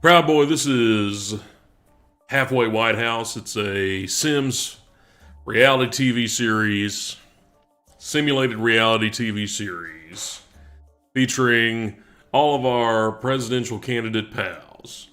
Proud Boy, this is Halfway White House. It's a Sims reality TV series, simulated reality TV series, featuring all of our presidential candidate pals.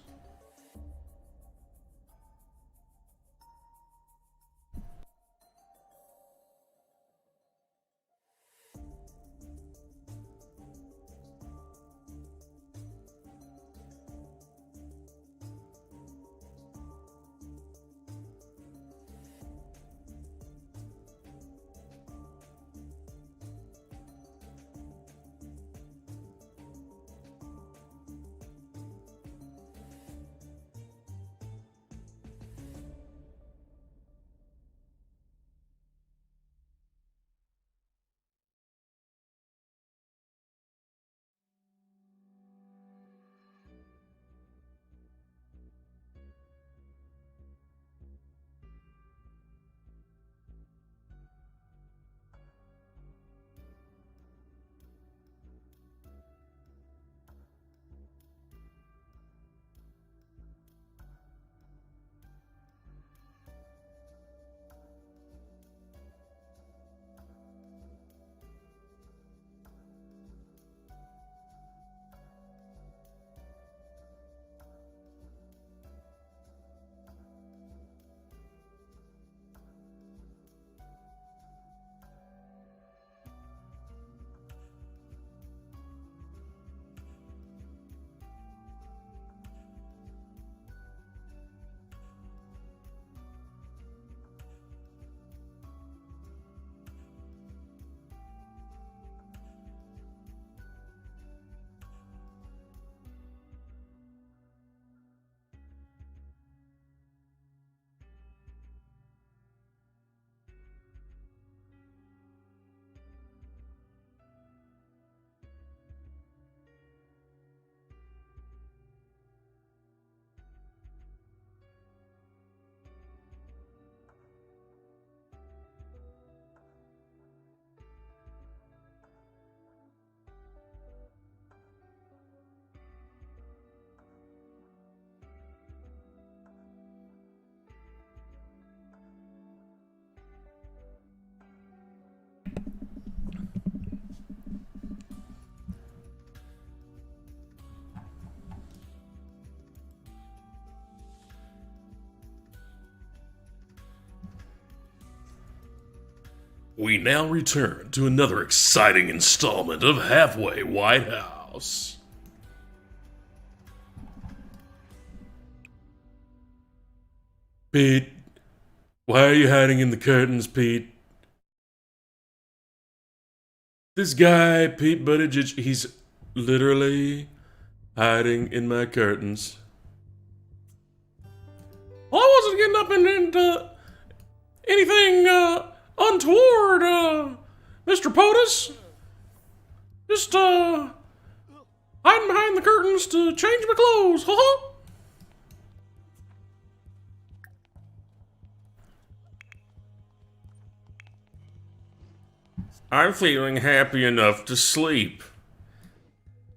We now return to another exciting installment of Halfway White House. Pete, why are you hiding in the curtains, Pete? This guy, Pete Buttigieg, he's literally hiding in my curtains. Well, I wasn't getting up into anything untoward, Mr. POTUS. Just hiding behind the curtains to change my clothes. Ha. I'm feeling happy enough to sleep.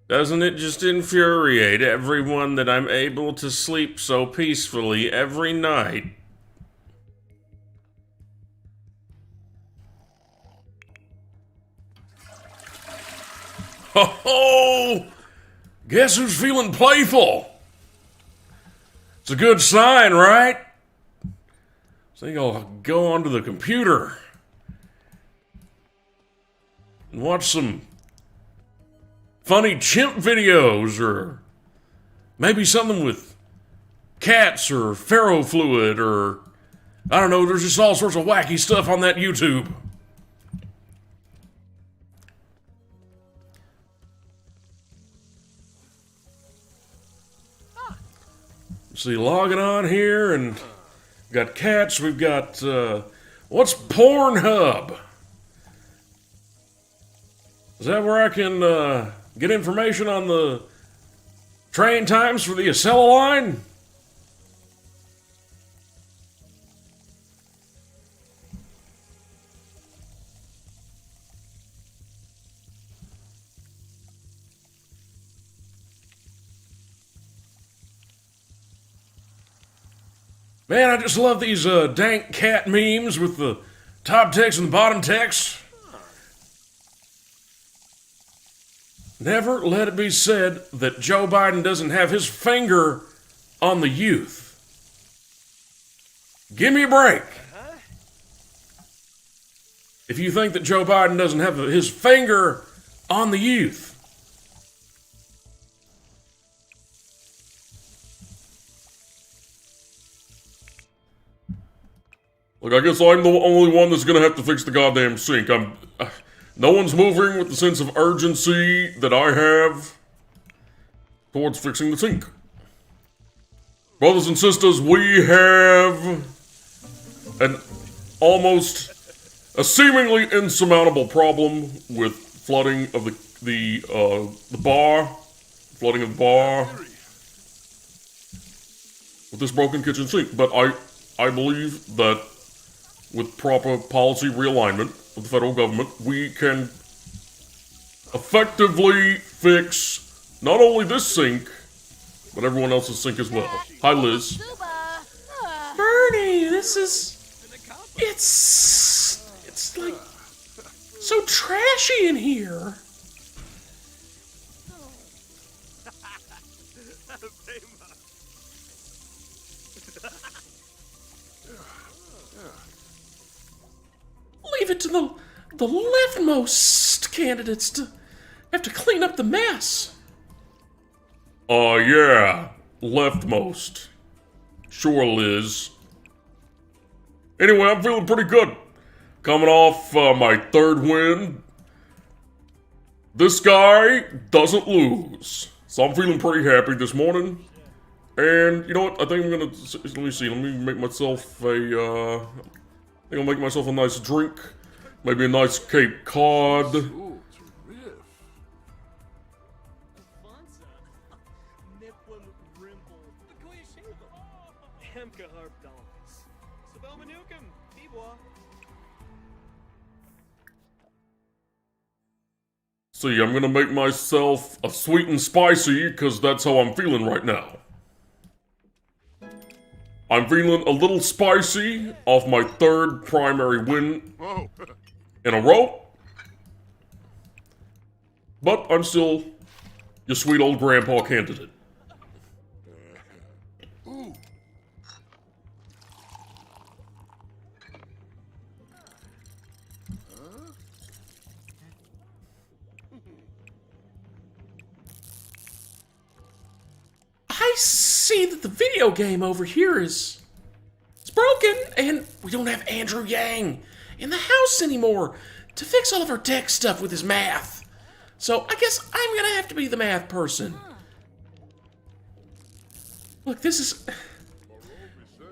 Doesn't it just infuriate everyone that I'm able to sleep so peacefully every night? Ho ho! Guess who's feeling playful? It's a good sign, right? So I think I'll go onto the computer and watch some funny chimp videos, or maybe something with cats or ferrofluid, or I don't know, there's just all sorts of wacky stuff on that YouTube. See, logging on here, and we've got cats, we've got, what's Pornhub? Is that where I can, get information on the train times for the Acela line? Man, I just love these dank cat memes with the top text and the bottom text. Never let it be said that Joe Biden doesn't have his finger on the youth. Give me a break. If you think that Joe Biden doesn't have his finger on the youth. Look, I guess I'm the only one that's gonna have to fix the goddamn sink. No one's moving with the sense of urgency that I have towards fixing the sink. Brothers and sisters, we have a seemingly insurmountable problem with flooding of the bar, flooding of the bar with this broken kitchen sink. But I believe that with proper policy realignment of the federal government, we can effectively fix not only this sink, but everyone else's sink as well. Hi, Liz. Bernie, it's like so trashy in here. Leave it to the leftmost candidates to have to clean up the mess. Yeah, leftmost. Sure, Liz. Anyway, I'm feeling pretty good. Coming off my third win. This guy doesn't lose. So I'm feeling pretty happy this morning. And you know what? I think I'm gonna, let me see, let me make myself a, I think I'll make myself a nice drink. Maybe a nice Cape Cod. See, I'm gonna make myself a sweet and spicy, because that's how I'm feeling right now. I'm feeling a little spicy off my third primary win in a row. But I'm still your sweet old grandpa candidate. I see that the video game over here is broken, and we don't have Andrew Yang in the house anymore to fix all of our tech stuff with his math. So I guess I'm gonna have to be the math person. Look, this is my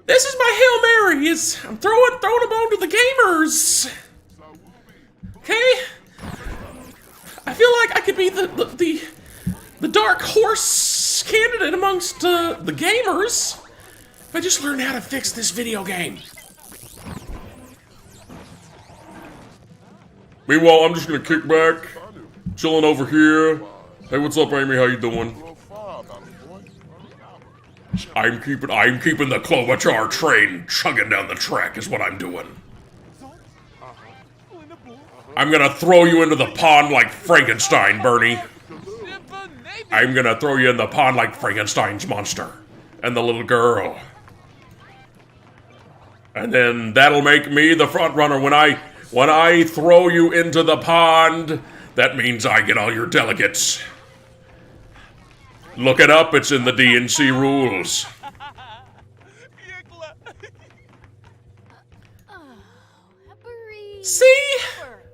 Hail Mary. I'm throwing a bone to the gamers. Okay? I feel like I could be the dark horse candidate amongst the gamers if I just learned how to fix this video game. Meanwhile, I'm just gonna kick back, chilling over here. Hey, what's up, Amy? How you doing? I'm keeping the Klobuchar train chugging down the track is what I'm doing. I'm gonna throw you into the pond like Frankenstein, Bernie. I'm gonna throw you in the pond like Frankenstein's monster and the little girl. And then that'll make me the front runner when I throw you into the pond. That means I get all your delegates. Look it up, it's in the DNC rules.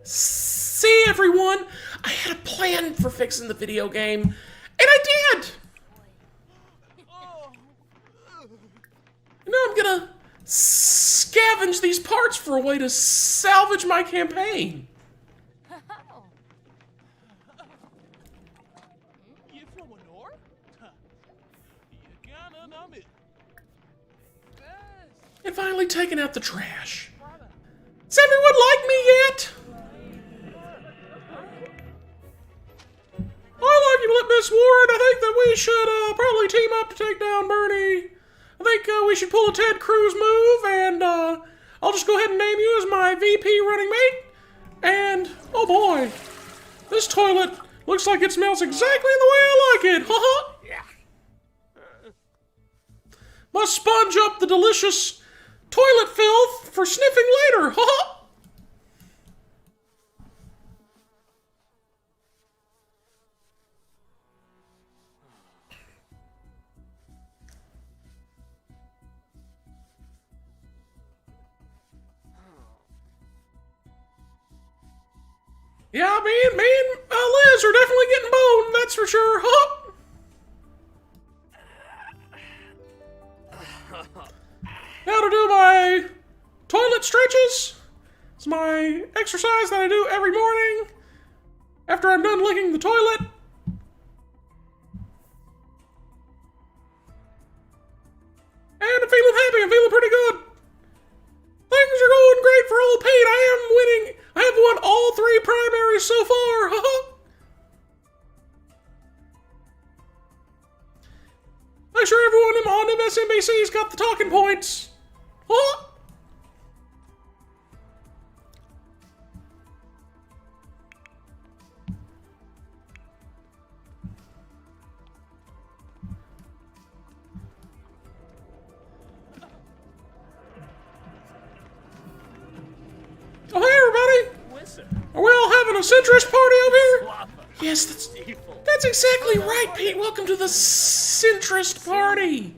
See everyone? I had a plan for fixing the video game, and I did! Now I'm gonna scavenge these parts for a way to salvage my campaign. And finally taking out the trash. Does everyone like me yet? I like you, Miss Ward. I think that we should probably team up to take down Bernie. I think we should pull a Ted Cruz move, and I'll just go ahead and name you as my VP running mate. And, oh boy, this toilet looks like it smells exactly the way I like it. Haha. Must sponge up the delicious toilet filth for sniffing later. Haha. Yeah, me and Liz are definitely getting boned, that's for sure. Huh? Now to do my toilet stretches. It's my exercise that I do every morning after I'm done licking the toilet. And I'm feeling happy, I'm feeling pretty good. Things are going great for old Pete. I am winning. I have won all 3 primaries so far. Make sure everyone on MSNBC's got the talking points. Huh? Oh, hey, everybody! Are we all having a centrist party over here? Yes, that's exactly right, Pete. Welcome to the centrist party.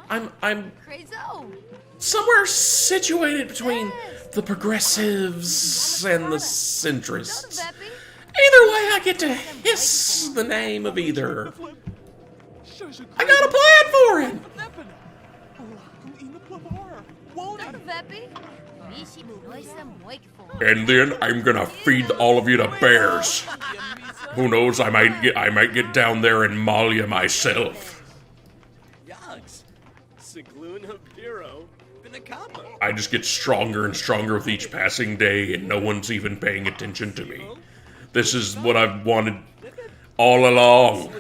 I'm somewhere situated between the progressives and the centrists. Either way, I get to hiss the name of either. I got a plan for it. And then I'm gonna feed all of you to bears. Who knows? I might get down there and maul you myself. I just get stronger and stronger with each passing day, and no one's even paying attention to me. This is what I've wanted all along.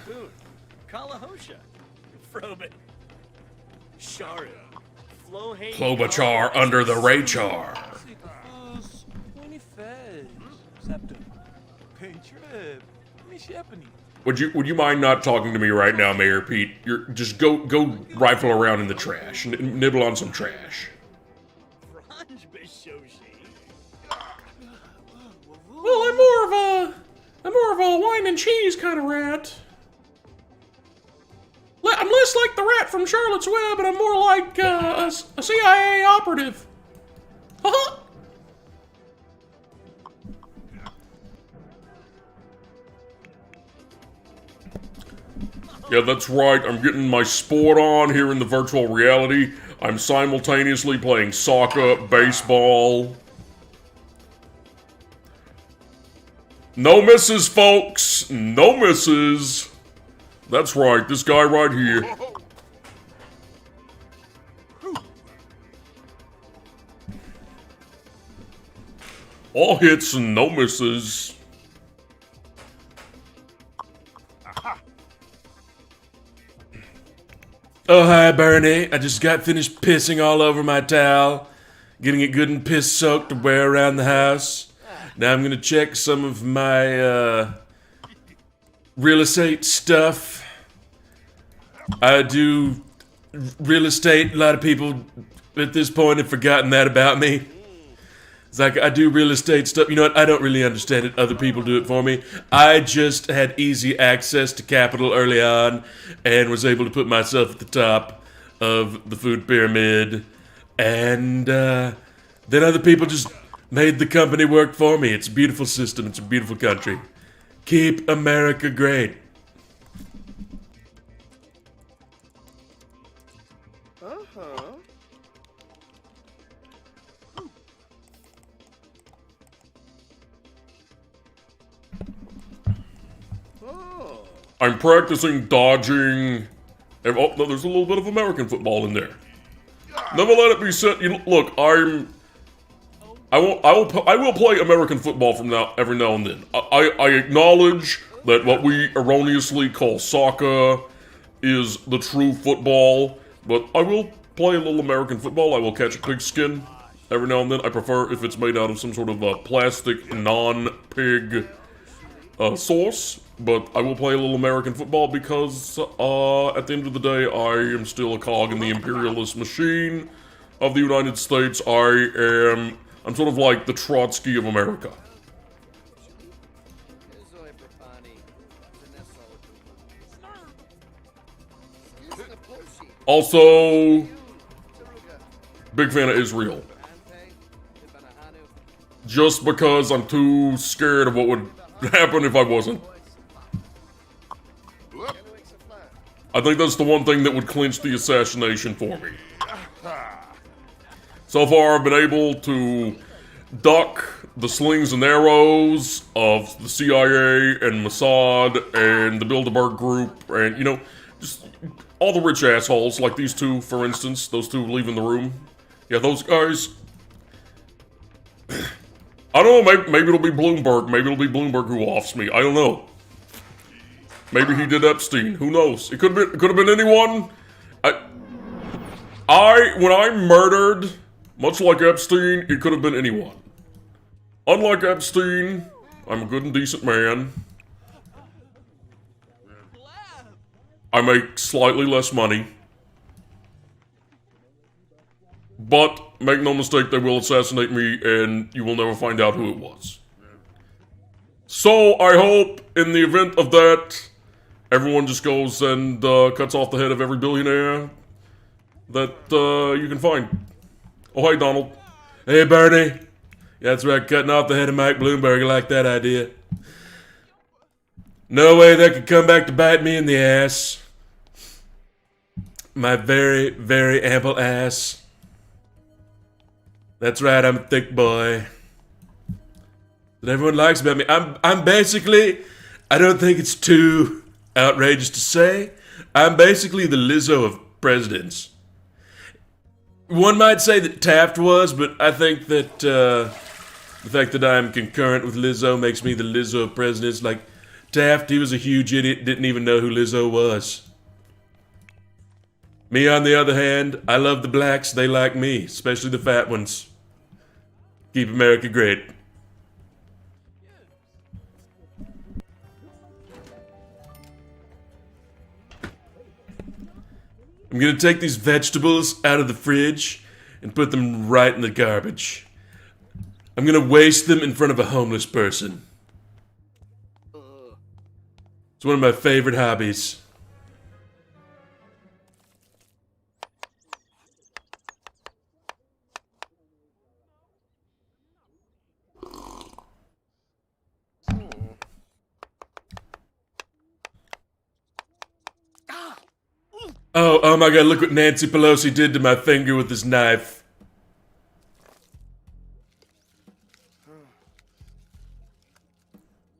Klobuchar under the Raychar. Would you mind not talking to me right now, Mayor Pete? You're just go rifle around in the trash, nibble on some trash. Well, I'm more of a wine and cheese kind of rat. I'm less like the rat from Charlotte's Web, and I'm more like a CIA operative. Haha. Yeah, that's right. I'm getting my sport on here in the virtual reality. I'm simultaneously playing soccer, baseball. No misses, folks. No misses. That's right, this guy right here. All hits and no misses. Oh, hi, Bernie. I just got finished pissing all over my towel, getting it good and piss-soaked to wear around the house. Now I'm gonna check some of my real estate stuff. I do real estate. A lot of people at this point have forgotten that about me. It's like, I do real estate stuff. You know what? I don't really understand it. Other people do it for me. I just had easy access to capital early on and was able to put myself at the top of the food pyramid. And then other people just made the company work for me. It's a beautiful system. It's a beautiful country. Keep America great. I'm practicing dodging. And, oh, no, there's a little bit of American football in there. Never let it be said. You know, look, I will play American football from every now and then. I acknowledge that what we erroneously call soccer is the true football, but I will play a little American football. I will catch a pigskin every now and then. I prefer if it's made out of some sort of a plastic non-pig sauce. But I will play a little American football because, at the end of the day, I am still a cog in the imperialist machine of the United States. I'm sort of like the Trotsky of America. Also, big fan of Israel. Just because I'm too scared of what would happen if I wasn't. I think that's the one thing that would clinch the assassination for me. So far, I've been able to duck the slings and arrows of the CIA and Mossad and the Bilderberg Group and, you know, just all the rich assholes, like these two, for instance, those two leaving the room. Yeah, those guys. I don't know, maybe it'll be Bloomberg. Maybe it'll be Bloomberg who offs me. I don't know. Maybe he did Epstein. Who knows? It could have been anyone. When I murdered, much like Epstein, it could have been anyone. Unlike Epstein, I'm a good and decent man. I make slightly less money. But, make no mistake, they will assassinate me, and you will never find out who it was. So, I hope, in the event of that, everyone just goes and cuts off the head of every billionaire that you can find. Oh, hey, Donald. Hey, Bernie. Yeah, that's right, cutting off the head of Mike Bloomberg. I like that idea. No way that could come back to bite me in the ass. My very, very ample ass. That's right, I'm a thick boy. That everyone likes about me. I'm basically, I don't think it's too outrageous to say, I'm basically the Lizzo of presidents. One might say that Taft was, but I think that the fact that I'm concurrent with Lizzo makes me the Lizzo of presidents. Like, Taft, he was a huge idiot, didn't even know who Lizzo was. Me, on the other hand, I love the blacks, they like me, especially the fat ones. Keep America great. I'm gonna take these vegetables out of the fridge and put them right in the garbage. I'm gonna waste them in front of a homeless person. It's one of my favorite hobbies. Oh my god, look what Nancy Pelosi did to my finger with his knife.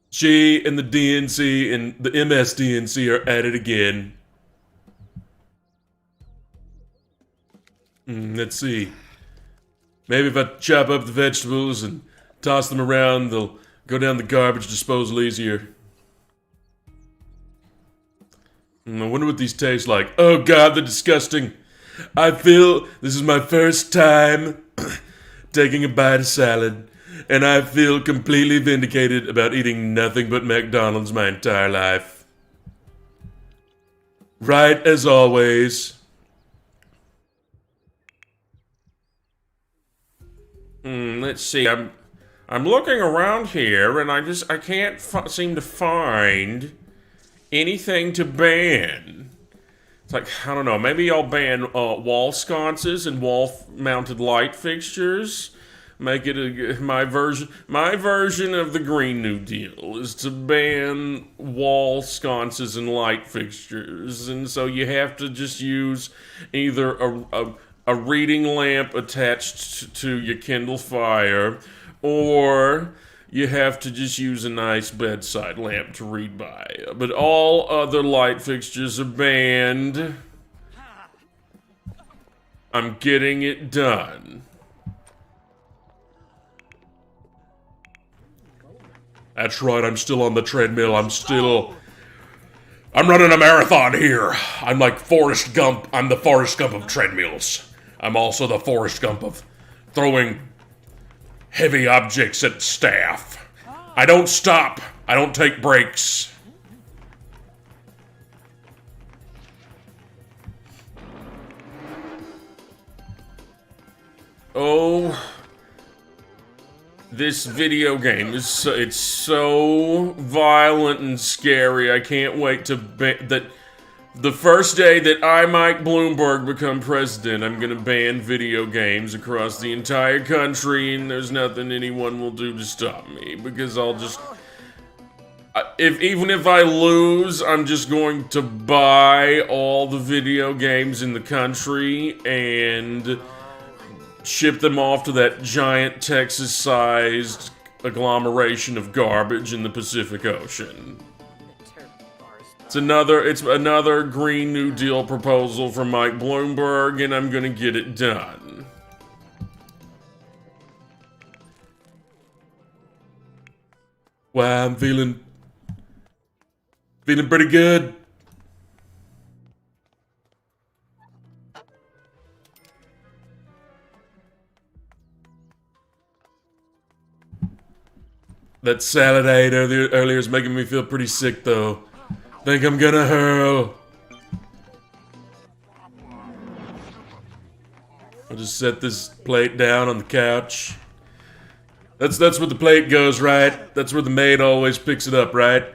She and the DNC and the MSDNC are at it again. Let's see. Maybe if I chop up the vegetables and toss them around, they'll go down the garbage disposal easier. I wonder what these taste like. Oh god, they're disgusting. I feel this is my first time taking a bite of salad, and I feel completely vindicated about eating nothing but McDonald's my entire life. Right as always. Let's see. I'm looking around here, and I can't seem to find anything to ban. It's like, I don't know. Maybe I'll ban wall sconces and wall-mounted light fixtures. Make it my version of the Green New Deal is to ban wall sconces and light fixtures, and so you have to just use either a reading lamp attached to your Kindle Fire, or you have to just use a nice bedside lamp to read by. But all other light fixtures are banned. I'm getting it done. That's right, I'm still on the treadmill. I'm running a marathon here. I'm like Forrest Gump. I'm the Forrest Gump of treadmills. I'm also the Forrest Gump of throwing heavy objects at staff. I don't stop. I don't take breaks. Oh, this video game is so violent and scary. I can't wait to that the first day that I, Mike Bloomberg, become president, I'm gonna ban video games across the entire country, and there's nothing anyone will do to stop me, because I'll just even if I lose, I'm just going to buy all the video games in the country and ship them off to that giant Texas-sized agglomeration of garbage in the Pacific Ocean. It's another Green New Deal proposal from Mike Bloomberg, and I'm gonna get it done. Wow, I'm feeling pretty good. That salad I ate earlier is making me feel pretty sick, though. Think I'm gonna hurl. I'll just set this plate down on the couch. That's where the plate goes, right? That's where the maid always picks it up, right?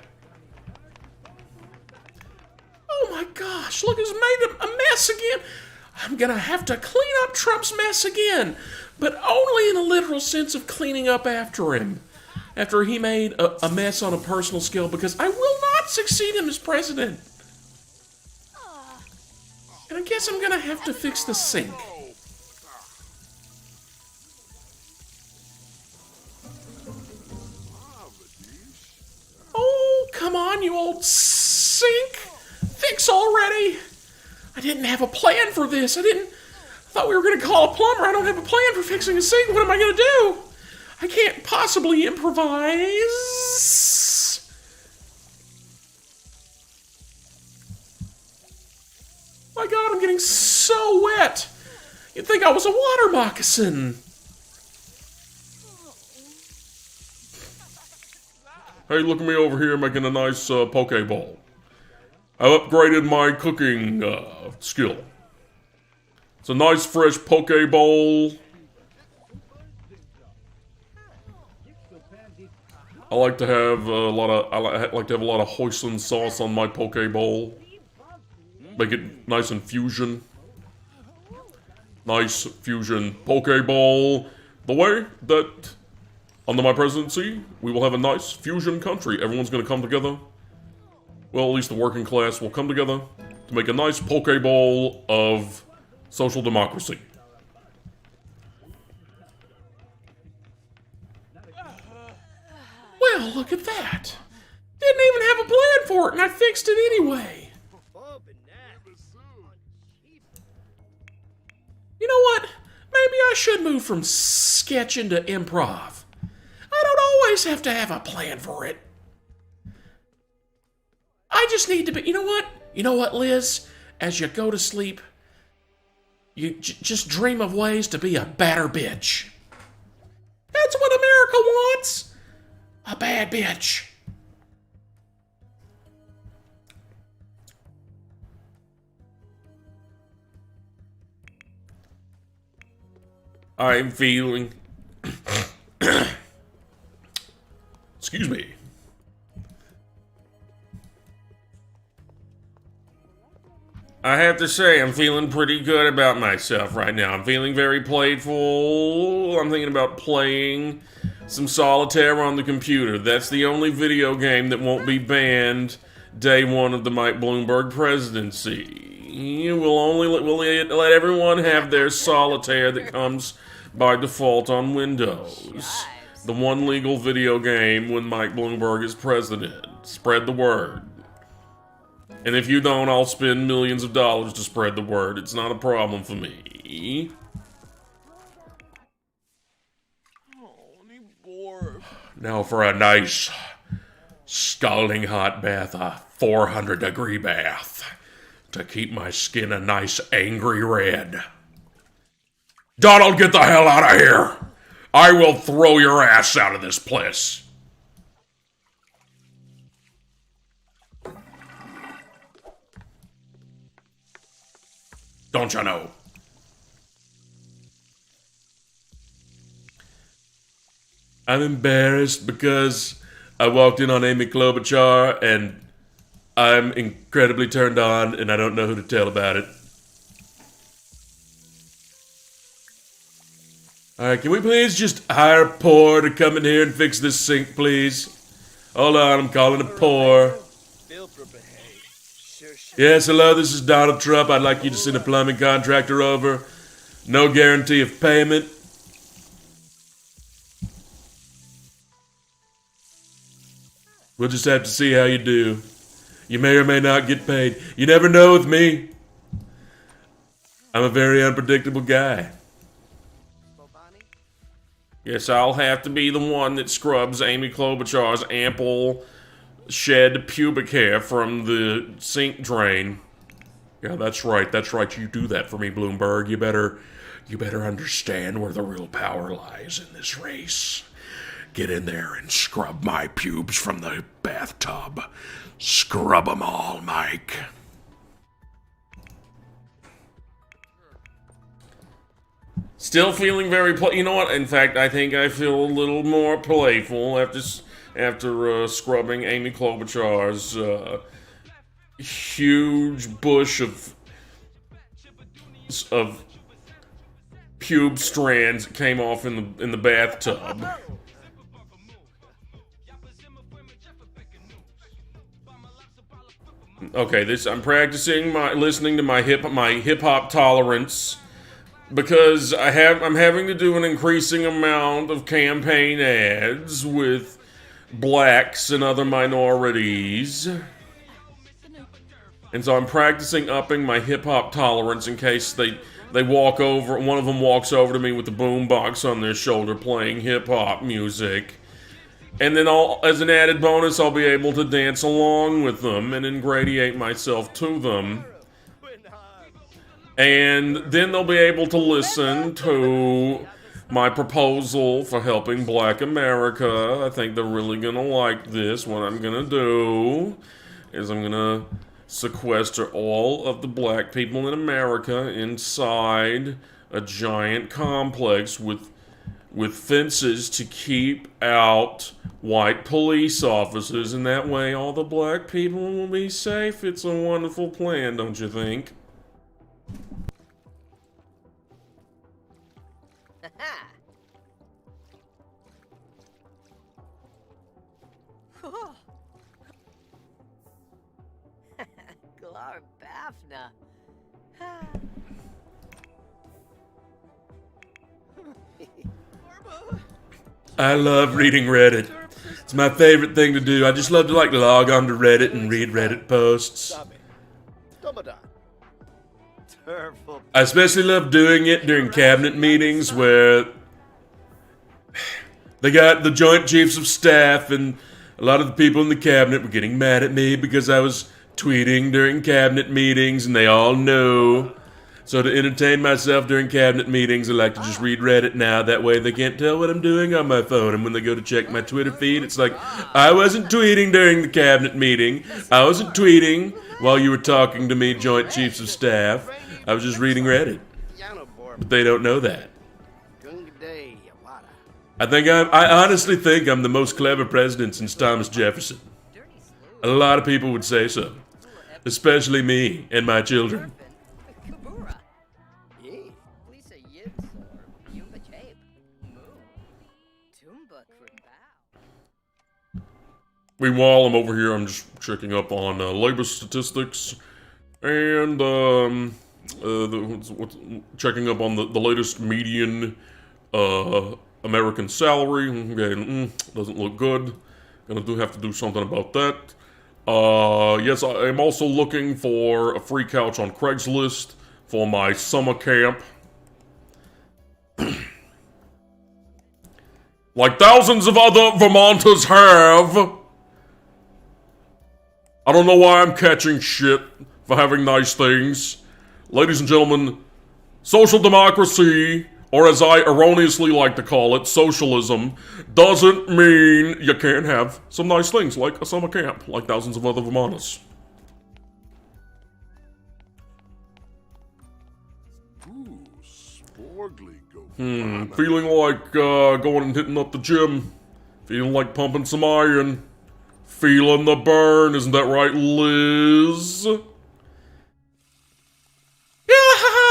Oh my gosh, look, it's made a mess again. I'm gonna have to clean up Trump's mess again, but only in a literal sense of cleaning up after him. After he made a mess on a personal scale, because I will not succeed him as president. And I guess I'm gonna have to fix the sink. Oh, come on, you old sink. Fix already. I didn't have a plan for this. I thought we were gonna call a plumber. I don't have a plan for fixing a sink. What am I gonna do? I can't possibly improvise. My God, I'm getting so wet. You'd think I was a water moccasin. Hey, look at me over here making a nice poke bowl. I upgraded my cooking skill. It's a nice fresh poke bowl. I like to have a lot of hoisin sauce on my poke bowl. Make it nice and fusion. Nice fusion poke bowl. The way that under my presidency, we will have a nice fusion country. Everyone's gonna come together. Well, at least the working class will come together to make a nice poke bowl of social democracy. Well, look at that. Didn't even have a plan for it, and I fixed it anyway. You know what? Maybe I should move from sketch into improv. I don't always have to have a plan for it. I just need to be... You know what? You know what, Liz? As you go to sleep, you just dream of ways to be a badder bitch. That's what America wants. A bad bitch. I'm feeling... Excuse me. I have to say, I'm feeling pretty good about myself right now. I'm feeling very playful. I'm thinking about playing some solitaire on the computer. That's the only video game that won't be banned day one of the Mike Bloomberg presidency. We'll let everyone have their solitaire that comes by default on Windows. The one legal video game when Mike Bloomberg is president. Spread the word. And if you don't, I'll spend millions of dollars to spread the word. It's not a problem for me. Now for a nice, scalding hot bath, a 400-degree bath, to keep my skin a nice angry red. Donald, get the hell out of here! I will throw your ass out of this place. Don't you know? I'm embarrassed because I walked in on Amy Klobuchar and I'm incredibly turned on and I don't know who to tell about it. Alright, can we please just hire a pour to come in here and fix this sink, please? Hold on, I'm calling a pour. Yes, hello, this is Donald Trump. I'd like you to send a plumbing contractor over. No guarantee of payment. We'll just have to see how you do. You may or may not get paid. You never know with me. I'm a very unpredictable guy. Yes, I'll have to be the one that scrubs Amy Klobuchar's ample shed pubic hair from the sink drain. Yeah, that's right, you do that for me, Bloomberg. You better understand where the real power lies in this race. Get in there and scrub my pubes from the bathtub. Scrub them all, Mike. Still feeling very you know what? In fact, I think I feel a little more playful after scrubbing Amy Klobuchar's huge bush of pube strands that came off in the bathtub. Okay, I'm practicing listening to my hip hop tolerance. Because I'm having to do an increasing amount of campaign ads with blacks and other minorities. And so I'm practicing upping my hip-hop tolerance in case they walk over, one of them walks over to me with the boombox on their shoulder playing hip-hop music. And then as an added bonus, I'll be able to dance along with them and ingratiate myself to them. And then they'll be able to listen to my proposal for helping Black America. I think they're really gonna like this. What I'm gonna do is I'm gonna sequester all of the black people in America inside a giant complex with fences to keep out white police officers, and that way all the black people will be safe. It's a wonderful plan, don't you think? I love reading Reddit. It's my favorite thing to do. I just love to log on to Reddit and read Reddit posts. I especially love doing it during cabinet meetings where they got the Joint Chiefs of Staff and a lot of the people in the cabinet were getting mad at me because I was tweeting during cabinet meetings and they all know. So to entertain myself during cabinet meetings, I like to just read Reddit now. That way they can't tell what I'm doing on my phone. And when they go to check my Twitter feed, it's like, I wasn't tweeting during the cabinet meeting. I wasn't tweeting while you were talking to me, Joint Chiefs of Staff. I was just reading Reddit. But they don't know that. I honestly think I'm the most clever president since Thomas Jefferson. A lot of people would say so. Especially me and my children. Meanwhile, I'm over here, I'm just checking up on labor statistics. And, checking up on the latest median, American salary. Okay, doesn't look good. Gonna have to do something about that. Yes, I am also looking for a free couch on Craigslist for my summer camp. Like thousands of other Vermonters have. I don't know why I'm catching shit for having nice things. Ladies and gentlemen, social democracy, or as I erroneously like to call it, socialism, doesn't mean you can't have some nice things like a summer camp, like thousands of other Vermonters. Feeling like going and hitting up the gym. Feeling like pumping some iron. Feeling the burn, isn't that right, Liz? Yeah,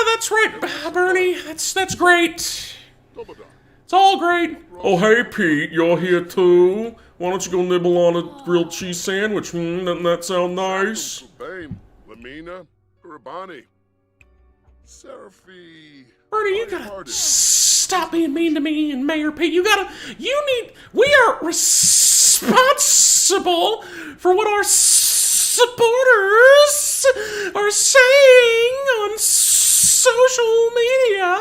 that's right, Bernie. That's great. It's all great. Oh, hey, Pete, you're here too? Why don't you go nibble on a grilled cheese sandwich? Doesn't that sound nice? Lamina, Urabani, Seraphi. Bernie, you gotta stop being mean to me and Mayor Pete. We are responsible for what our supporters are saying on social media.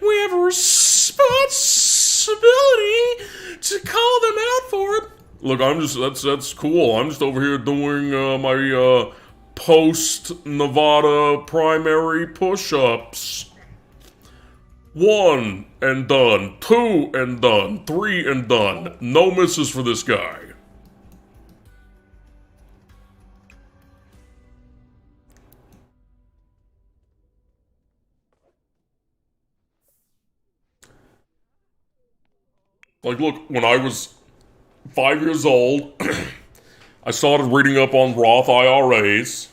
We have a responsibility to call them out for it. Look, that's cool. I'm just over here doing my post-Nevada primary push-ups. 1 and done, 2 and done, 3 and done. No misses for this guy. Like, look, when I was 5 years old, I started reading up on Roth IRAs,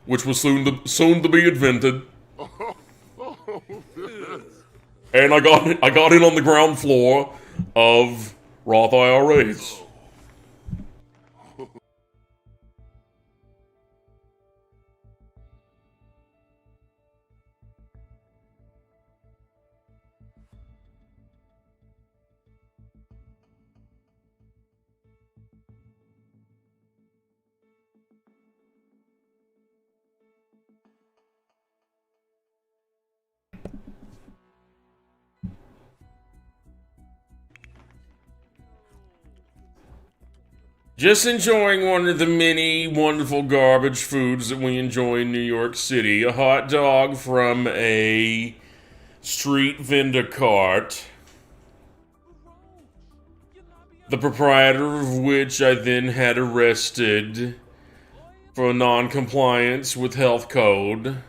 which was soon to be invented. And I got in on the ground floor of Roth IRAs. Just enjoying one of the many wonderful garbage foods that we enjoy in New York City. A hot dog from a street vendor cart, the proprietor of which I then had arrested for non-compliance with health code.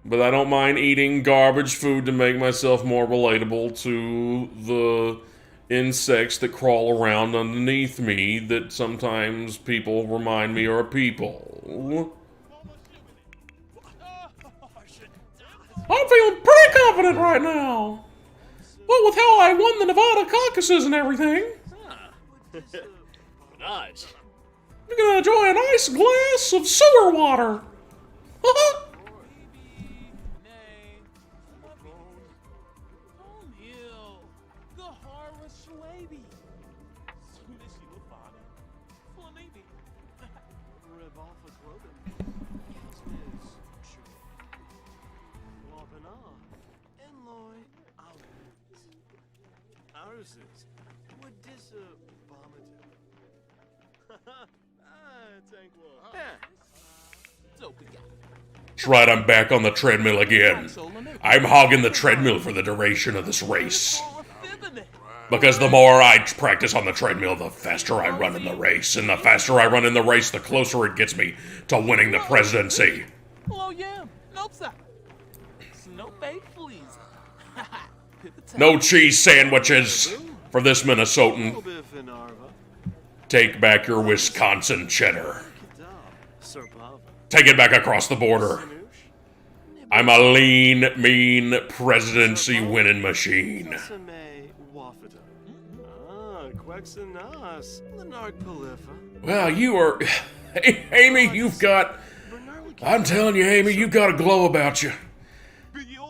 But I don't mind eating garbage food to make myself more relatable to the insects that crawl around underneath me that sometimes people remind me are people. I'm feeling pretty confident right now. Well, with how I won the Nevada caucuses and everything. Nice. You're gonna enjoy a nice glass of sewer water. That's right, I'm back on the treadmill again. I'm hogging the treadmill for the duration of this race. Because the more I practice on the treadmill, the faster I run in the race. And the faster I run in the race, the closer it gets me to winning the presidency. no fake please. No cheese sandwiches for this Minnesotan. Take back your Wisconsin cheddar. Take it back across the border. I'm a lean, mean presidency winning machine. Well, you are... Hey, Amy, you've got... I'm telling you, Amy, you've got a glow about you.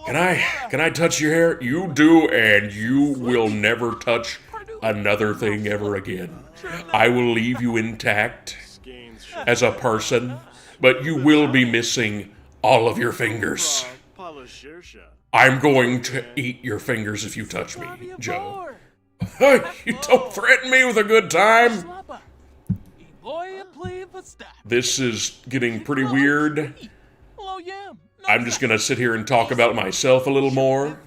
Can I touch your hair? You do, and you will never touch another thing ever again. I will leave you intact as a person, but you will be missing all of your fingers. I'm going to eat your fingers if you touch me, Joe. You don't threaten me with a good time. This is getting pretty weird. I'm just gonna sit here and talk about myself a little more.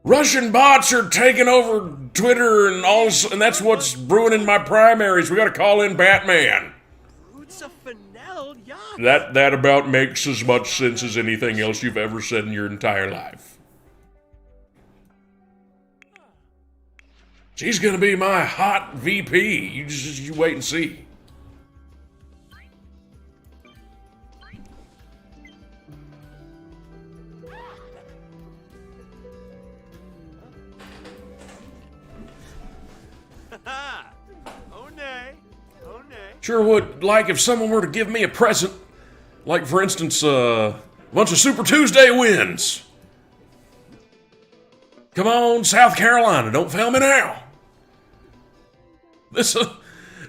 Russian bots are taking over Twitter and that's what's ruining my primaries. We gotta call in Batman. That about makes as much sense as anything else you've ever said in your entire life. She's gonna be my hot VP. You wait and see. Sure would like if someone were to give me a present. Like, for instance, a bunch of Super Tuesday wins. Come on, South Carolina, don't fail me now. This,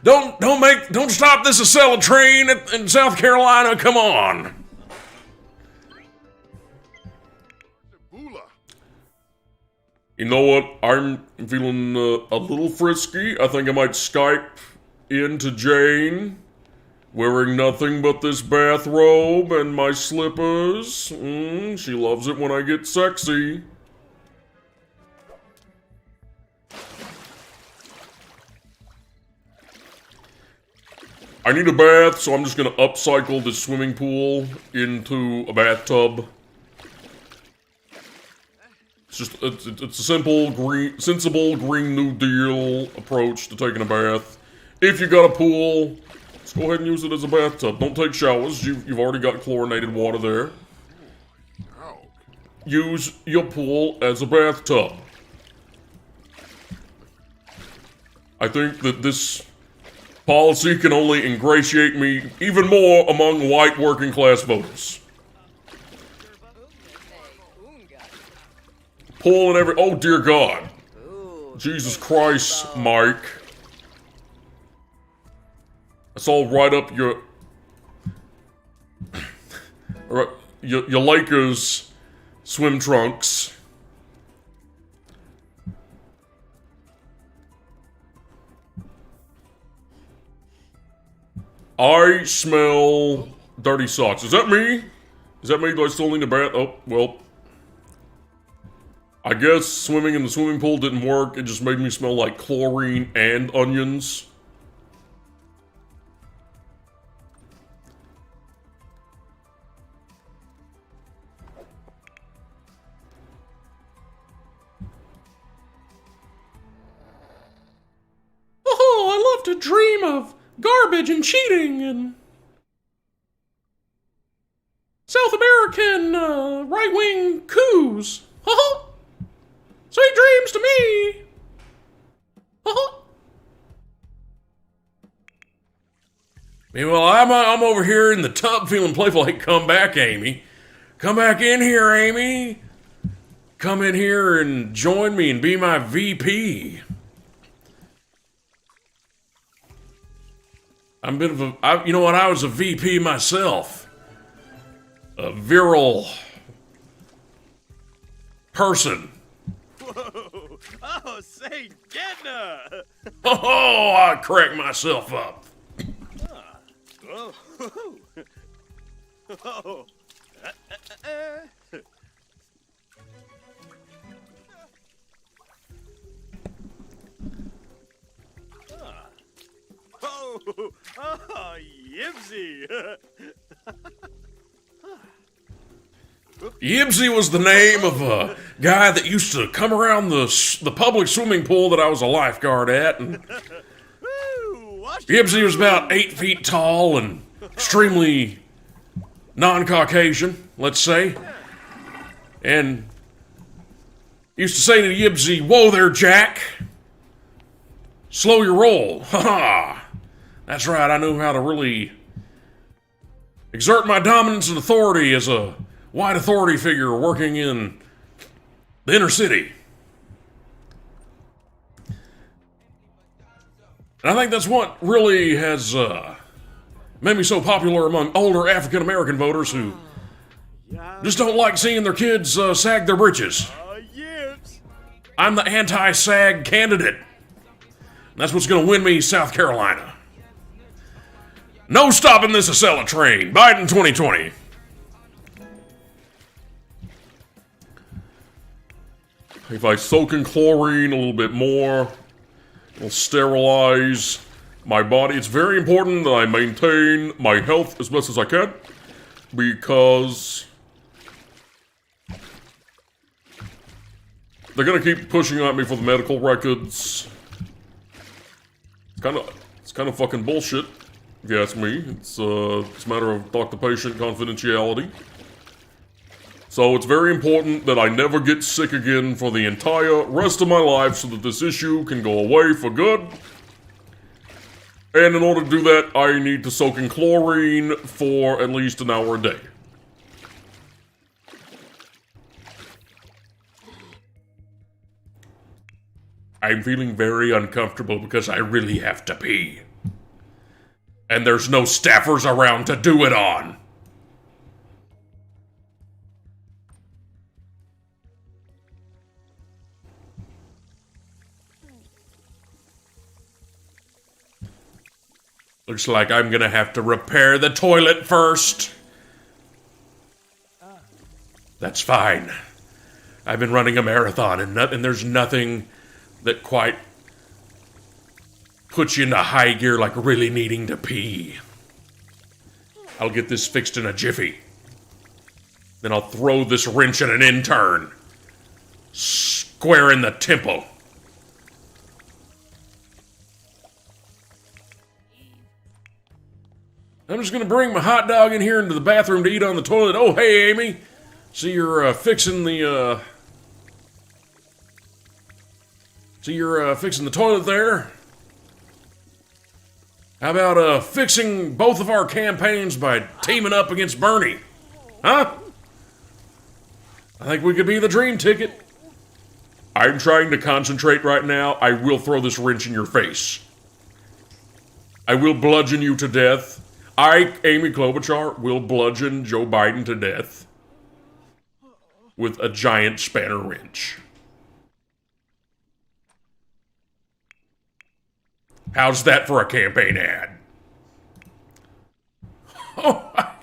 don't stop this Acela train in South Carolina, come on. You know what, I'm feeling a little frisky. I think I might Skype into Jane, wearing nothing but this bathrobe and my slippers. She loves it when I get sexy. I need a bath, so I'm just gonna upcycle this swimming pool into a bathtub. It's a sensible Green New Deal approach to taking a bath. If you got a pool, just go ahead and use it as a bathtub. Don't take showers. You've already got chlorinated water there. Use your pool as a bathtub. I think that this policy can only ingratiate me even more among white working class voters. Pool and every... Oh, dear God. Jesus Christ, Mike. That's all right up your... your Lakers swim trunks. I smell dirty socks. Is that me? Is that me? Do I still need a bath? Oh, well. I guess swimming in the swimming pool didn't work. It just made me smell like chlorine and onions. Oh, I love to dream of garbage and cheating and South American right-wing coups. Sweet dreams to me. Meanwhile, I'm over here in the tub feeling playful. Hey, come back, Amy. Come back in here, Amy. Come in here and join me and be my VP. I'm a bit of a... you know what? I was a VP myself. A virile person. Whoa! Oh, say, Gedna! Oh, I cracked myself up. Whoa! Whoa! Oh, Yipsy! Yibsy was the name of a guy that used to come around the public swimming pool that I was a lifeguard at. And Woo! Watch Yibsy was about 8 feet tall and extremely non-Caucasian, let's say. And used to say to Yibsy, "Whoa there, Jack. Slow your roll." Ha ha. That's right, I knew how to really exert my dominance and authority as a white authority figure working in the inner city. And I think that's what really has made me so popular among older African American voters who just don't like seeing their kids sag their britches. Yips. I'm the anti-SAG candidate. That's what's going to win me South Carolina. No stopping this Acela train. Biden 2020. If I soak in chlorine a little bit more, it'll sterilize my body. It's very important that I maintain my health as best as I can, because they're gonna keep pushing at me for the medical records. It's kind of fucking bullshit, if you ask me. It's a matter of doctor-patient confidentiality. So it's very important that I never get sick again for the entire rest of my life so that this issue can go away for good. And in order to do that, I need to soak in chlorine for at least an hour a day. I'm feeling very uncomfortable because I really have to pee. And there's no staffers around to do it on. Looks like I'm gonna have to repair the toilet first. That's fine. I've been running a marathon and there's nothing that quite puts you into high gear like really needing to pee. I'll get this fixed in a jiffy. Then I'll throw this wrench at an intern. Square in the temple. I'm just gonna bring my hot dog in here into the bathroom to eat on the toilet. Oh, hey, Amy. See, you're fixing the fixing the toilet there. How about fixing both of our campaigns by teaming up against Bernie? Huh? I think we could be the dream ticket. I'm trying to concentrate right now. I will throw this wrench in your face. I will bludgeon you to death. I, Amy Klobuchar, will bludgeon Joe Biden to death with a giant spanner wrench. How's that for a campaign ad? Oh,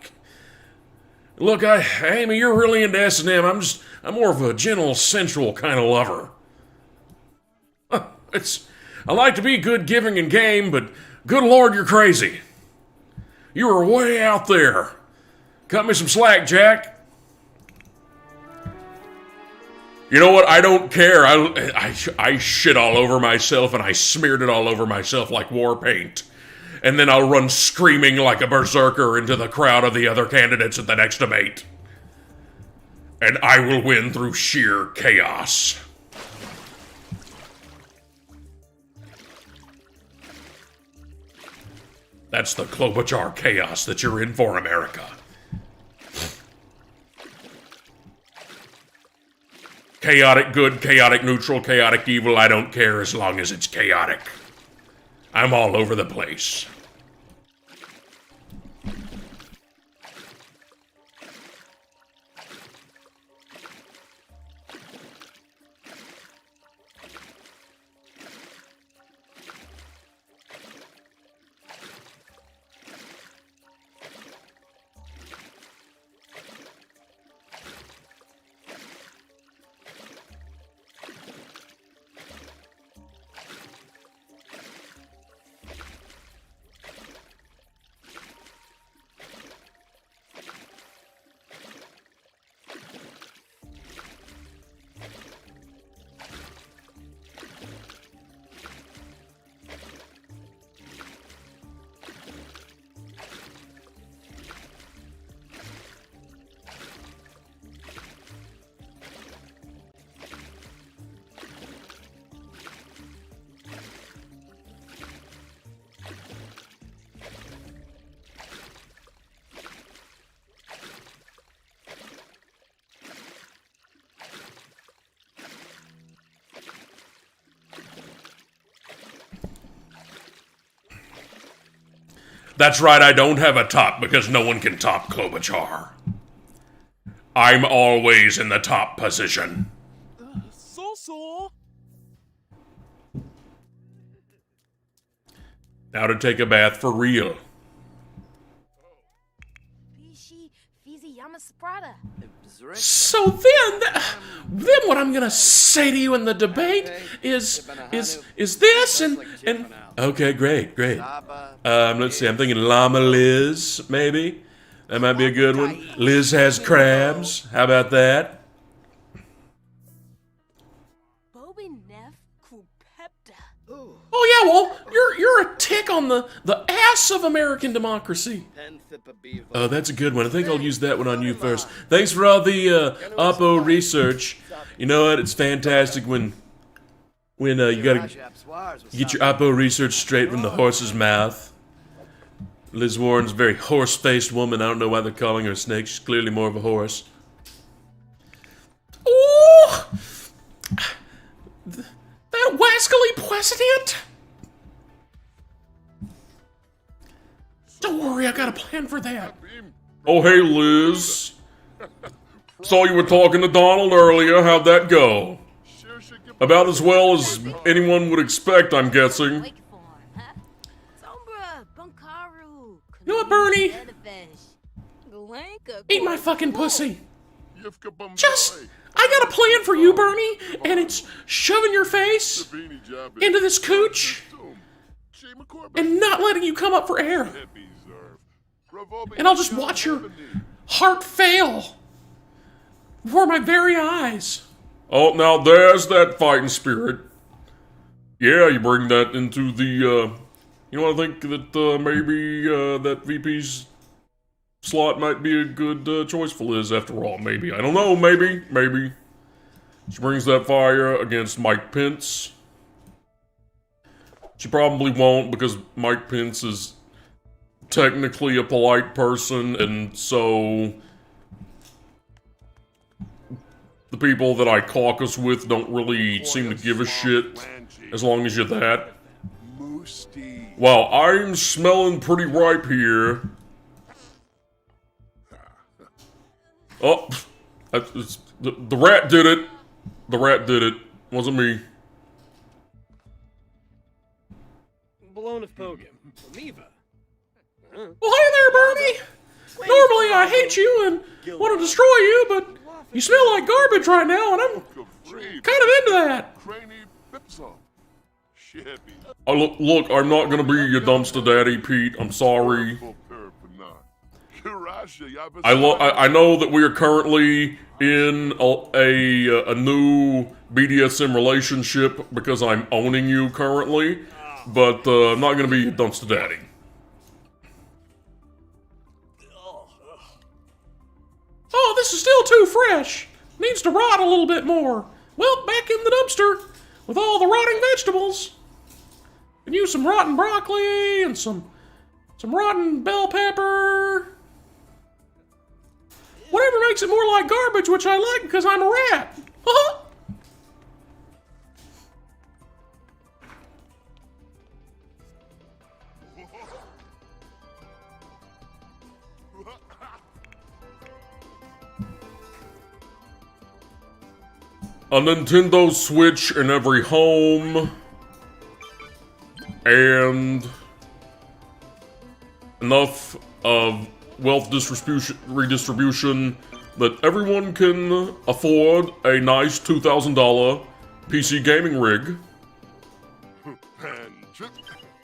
look, Amy, you're really into S&M. I'm more of a gentle, sensual kind of lover. I like to be good giving and game, but good Lord, you're crazy. You were way out there. Cut me some slack, Jack. You know what? I don't care. I shit all over myself and I smeared it all over myself like war paint. And then I'll run screaming like a berserker into the crowd of the other candidates at the next debate. And I will win through sheer chaos. That's the Klobuchar chaos that you're in for, America. Chaotic good, chaotic neutral, chaotic evil, I don't care as long as it's chaotic. I'm all over the place. That's right, I don't have a top because no one can top Klobuchar. I'm always in the top position. So. Now to take a bath for real. So then what I'm gonna say to you in the debate is this and Okay, great. Let's see, I'm thinking Llama Liz, maybe? That might be a good one. Liz has crabs. How about that? oh yeah, well you're a tick on the ass of American democracy. Oh, that's a good one. I think I'll use that one on you first. Thanks for all the Oppo research. You know what? It's fantastic when you gotta get your Oppo research straight from the horse's mouth. Liz Warren's a very horse-faced woman. I don't know why they're calling her a snake. She's clearly more of a horse. Ooh! That wascally president? Don't worry, I got a plan for that. Oh, hey, Liz. Saw you were talking to Donald earlier. How'd that go? About as well as anyone would expect, I'm guessing. You know what, Bernie? Eat my fucking pussy. I got a plan for you, Bernie, and it's shoving your face into this cooch and not letting you come up for air. And I'll just watch your heart fail before my very eyes. Oh, now there's that fighting spirit. Yeah, you bring that into the, you know, I think that maybe that VP's slot might be a good choice for Liz after all, maybe. I don't know, maybe. She brings that fire against Mike Pence. She probably won't because Mike Pence is technically a polite person, and so the people that I caucus with don't really seem to give a shit as long as you're that. Well, I'm smelling pretty ripe here. Oh, the rat did it. The rat did it. Wasn't me. Bologna Pogum. Eva. Well, hey there, Bernie. Normally I hate you and want to destroy you, but you smell like garbage right now, and I'm kind of into that. Look, I'm not gonna be your dumpster daddy, Pete. I'm sorry. I know that we are currently in a new BDSM relationship because I'm owning you currently, but I'm not gonna be your dumpster daddy. Oh, this is still too fresh. Needs to rot a little bit more. Well, back in the dumpster with all the rotting vegetables. And use some rotten broccoli and some rotten bell pepper. Whatever makes it more like garbage, which I like because I'm a rat. A Nintendo Switch in every home, and enough of wealth redistribution that everyone can afford a nice $2,000 PC gaming rig.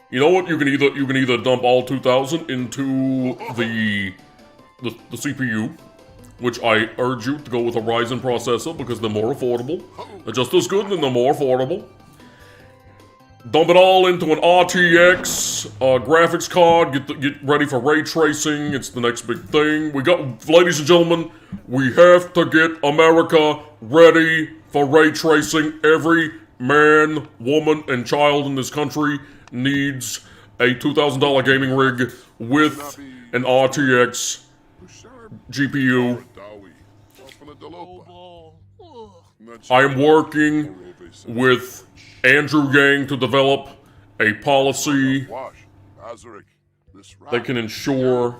You know what? You can either dump all 2,000 into the CPU, which I urge you to go with a Ryzen processor because they're more affordable. They're just as good and they're more affordable. Dump it all into an RTX graphics card. Get ready for ray tracing. It's the next big thing. Ladies and gentlemen, we have to get America ready for ray tracing. Every man, woman, and child in this country needs a $2,000 gaming rig with an RTX GPU. I am working with Andrew Yang to develop a policy This that can ensure...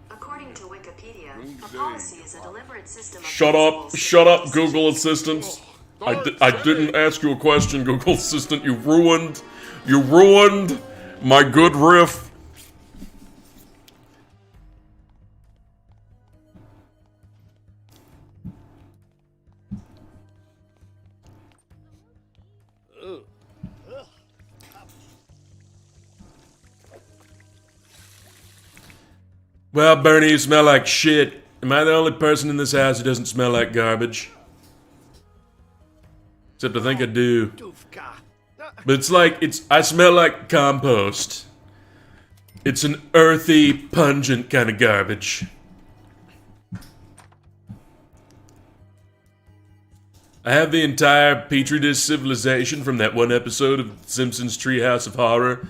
According to Wikipedia, a policy is a deliberate system of Shut principles up, Google Assistant. I didn't ask you a question, Google Assistant. You ruined my good riff. Well, Bernie, you smell like shit. Am I the only person in this house who doesn't smell like garbage? Except I think I do. But I smell like compost. It's an earthy, pungent kind of garbage. I have the entire Petri dish civilization from that one episode of Simpsons Treehouse of Horror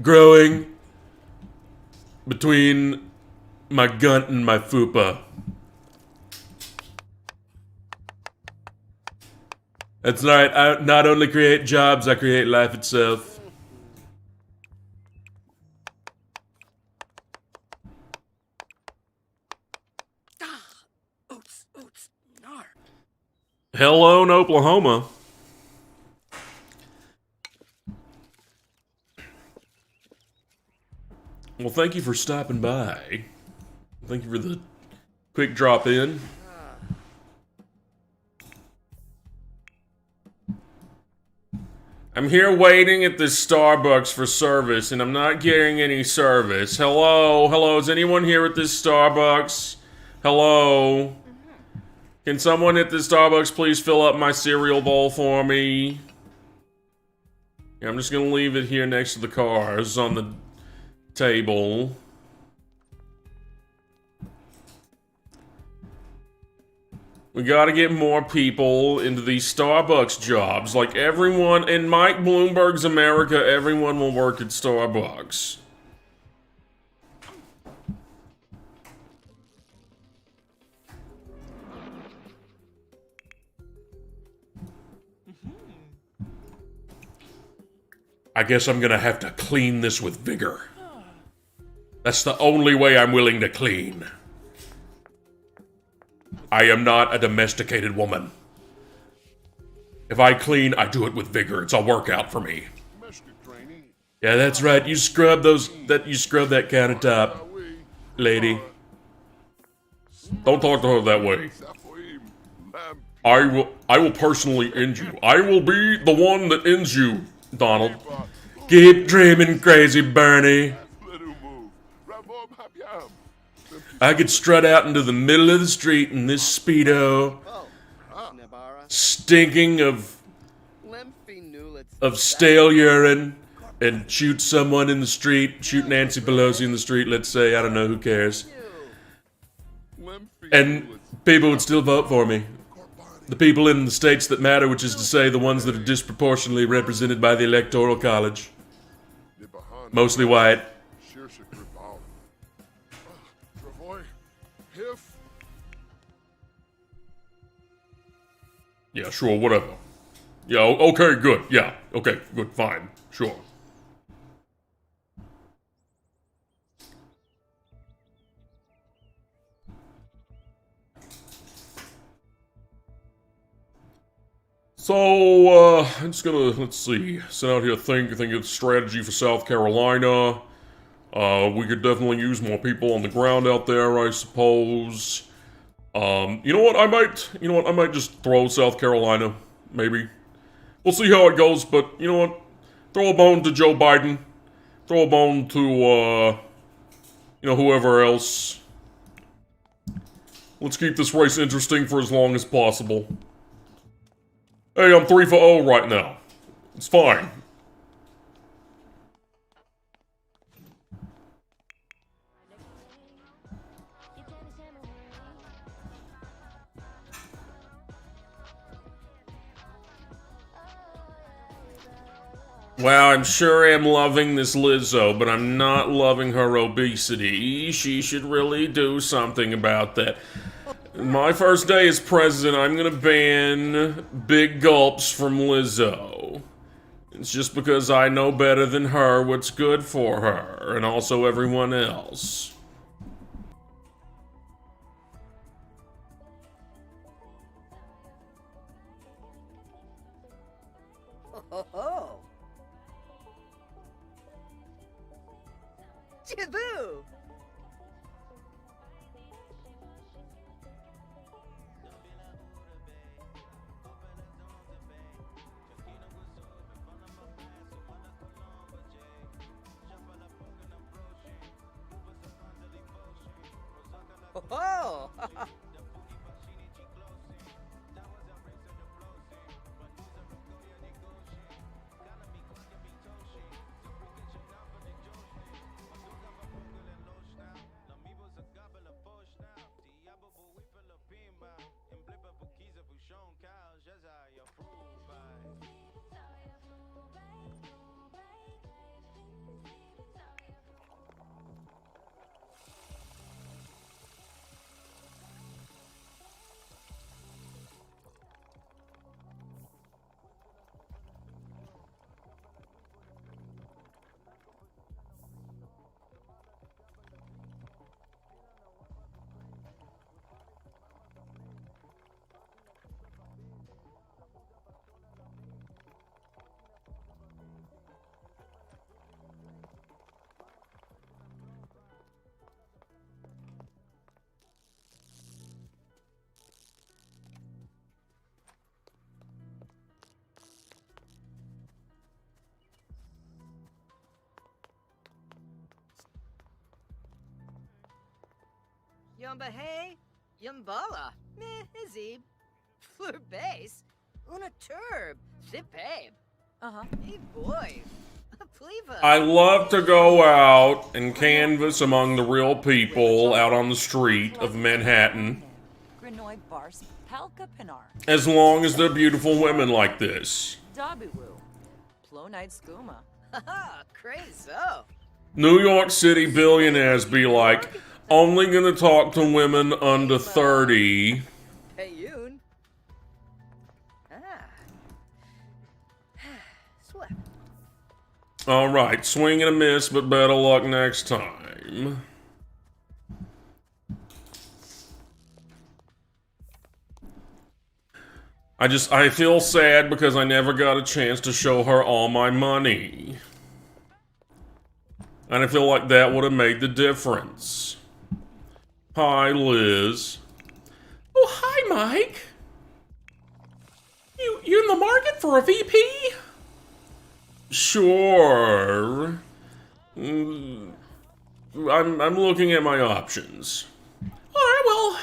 growing between my gunt and my fupa. That's right, I not only create jobs, I create life itself. Hello in Oklahoma. Well, thank you for stopping by. Thank you for the quick drop in. I'm here waiting at this Starbucks for service, and I'm not getting any service. Hello, is anyone here at this Starbucks? Hello? Can someone at this Starbucks please fill up my cereal bowl for me? Yeah, I'm just gonna leave it here next to the cars on the table. We gotta get more people into these Starbucks jobs. Like everyone in Mike Bloomberg's America, everyone will work at Starbucks. I guess I'm gonna have to clean this with vigor. That's the only way I'm willing to clean. I am not a domesticated woman. If I clean, I do it with vigor. It's a workout for me. Yeah, that's right. You scrub that countertop, lady. Don't talk to her that way. I will personally end you. I will be the one that ends you, Donald. Keep dreaming, crazy Bernie. I could strut out into the middle of the street in this Speedo, stinking of stale urine, and shoot someone in the street, shoot Nancy Pelosi in the street, let's say, I don't know, who cares. And people would still vote for me. The people in the states that matter, which is to say the ones that are disproportionately represented by the Electoral College. Mostly white. Yeah, sure, whatever. Yeah, okay, good. Yeah, okay, good, fine, sure. So, I'm just gonna, let's see, sit out here think it's strategy for South Carolina. We could definitely use more people on the ground out there, I suppose. You know what, I might just throw South Carolina, maybe. We'll see how it goes, but, you know what, throw a bone to Joe Biden. Throw a bone to, you know, whoever else. Let's keep this race interesting for as long as possible. Hey, I'm 3-0 right now. It's fine. Wow, I'm sure I'm loving this Lizzo, but I'm not loving her obesity. She should really do something about that. My first day as president, I'm gonna ban big gulps from Lizzo. It's just because I know better than her what's good for her, and also everyone else. Oh. Jaboo! Oh! Yumba hey, Yumbala, meh, Azib, Fleur base, Una turb, Zip babe. Hey boy, Pleva. I love to go out and canvass among the real people out on the street of Manhattan, Grinoy Bars, Palka Pinar, as long as they're beautiful women like this. Dabiwu, Plonite Skooma. Haha, crazo. New York City billionaires be like, only gonna talk to women under 30. Hey Yoon. Sweat. Alright, swing and a miss, but better luck next time. I feel sad because I never got a chance to show her all my money. And I feel like that would have made the difference. Hi, Liz. Oh, hi, Mike. You in the market for a VP? Sure. I'm looking at my options. All right, well,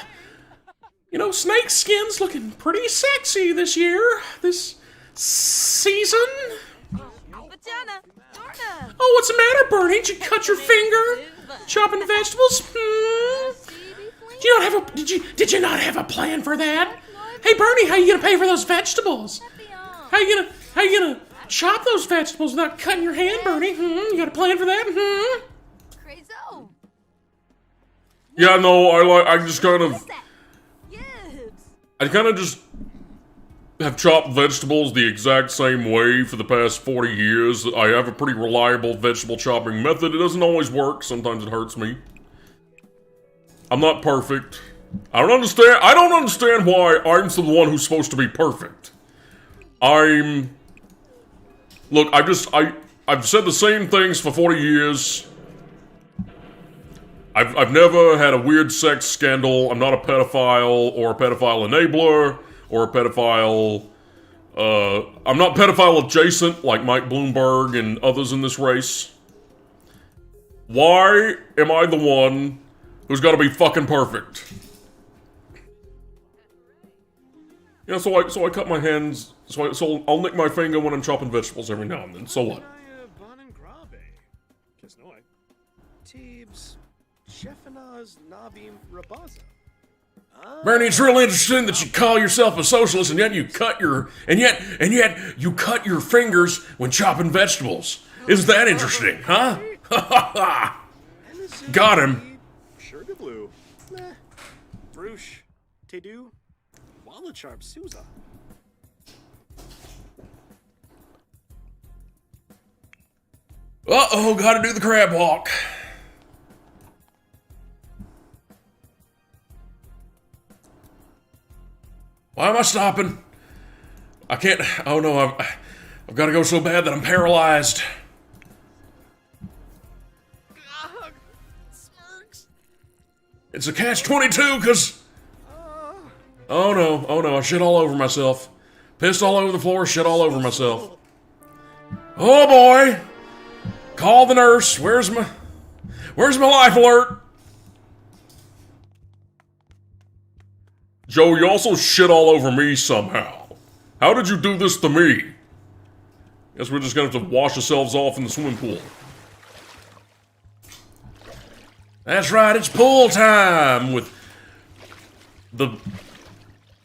you know, Snake Skin's looking pretty sexy this year, this season. Vagina, Dorna. Oh, what's the matter, Bernie? Did you cut your finger chopping vegetables? Did you not have a plan for that? Hey, Bernie, how you gonna pay for those vegetables? How you gonna chop those vegetables without cutting your hand, Bernie? You got a plan for that? Crazo. Yeah, no, I just kind of... Yibs. I kind of just have chopped vegetables the exact same way for the past 40 years. I have a pretty reliable vegetable chopping method. It doesn't always work. Sometimes it hurts me. I'm not perfect. I don't understand why I'm the one who's supposed to be perfect. Look, I've said the same things for 40 years. I've never had a weird sex scandal. I'm not a pedophile or a pedophile enabler or a pedophile. I'm not pedophile adjacent like Mike Bloomberg and others in this race. Why am I the one who's got to be fucking perfect? Yeah, so I cut my hands. So I'll nick my finger when I'm chopping vegetables every now and then. So what? Bernie, it's real interesting that you call yourself a socialist and yet you cut your fingers when chopping vegetables. Is that interesting, huh? Got him. Sugar blue. Bruce. Tedu. Wallacharp Souza. Uh-oh, gotta do the crab walk. Why am I stopping? I can't. Oh no, I've got to go so bad that I'm paralyzed. It's a catch-22 because. Oh no, I shit all over myself. Pissed all over the floor, shit all over myself. Oh boy! Call the nurse. Where's my life alert? Joe, you also shit all over me somehow. How did you do this to me? Guess we're just gonna have to wash ourselves off in the swimming pool. That's right, it's pool time with the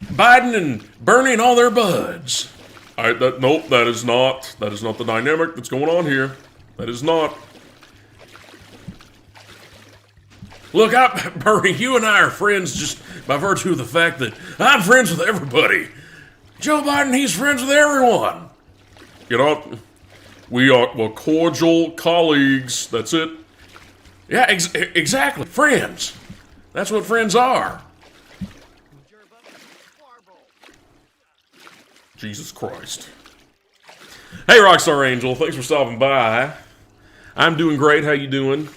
Biden and Bernie and all their buds. Nope, that is not the dynamic that's going on here. That is not. Look, Bernie, you and I are friends just by virtue of the fact that I'm friends with everybody. Joe Biden, he's friends with everyone. You know, we're cordial colleagues. That's it. Yeah, exactly. Friends. That's what friends are. Jesus Christ. Hey, Rockstar Angel, thanks for stopping by. I'm doing great. How you doing?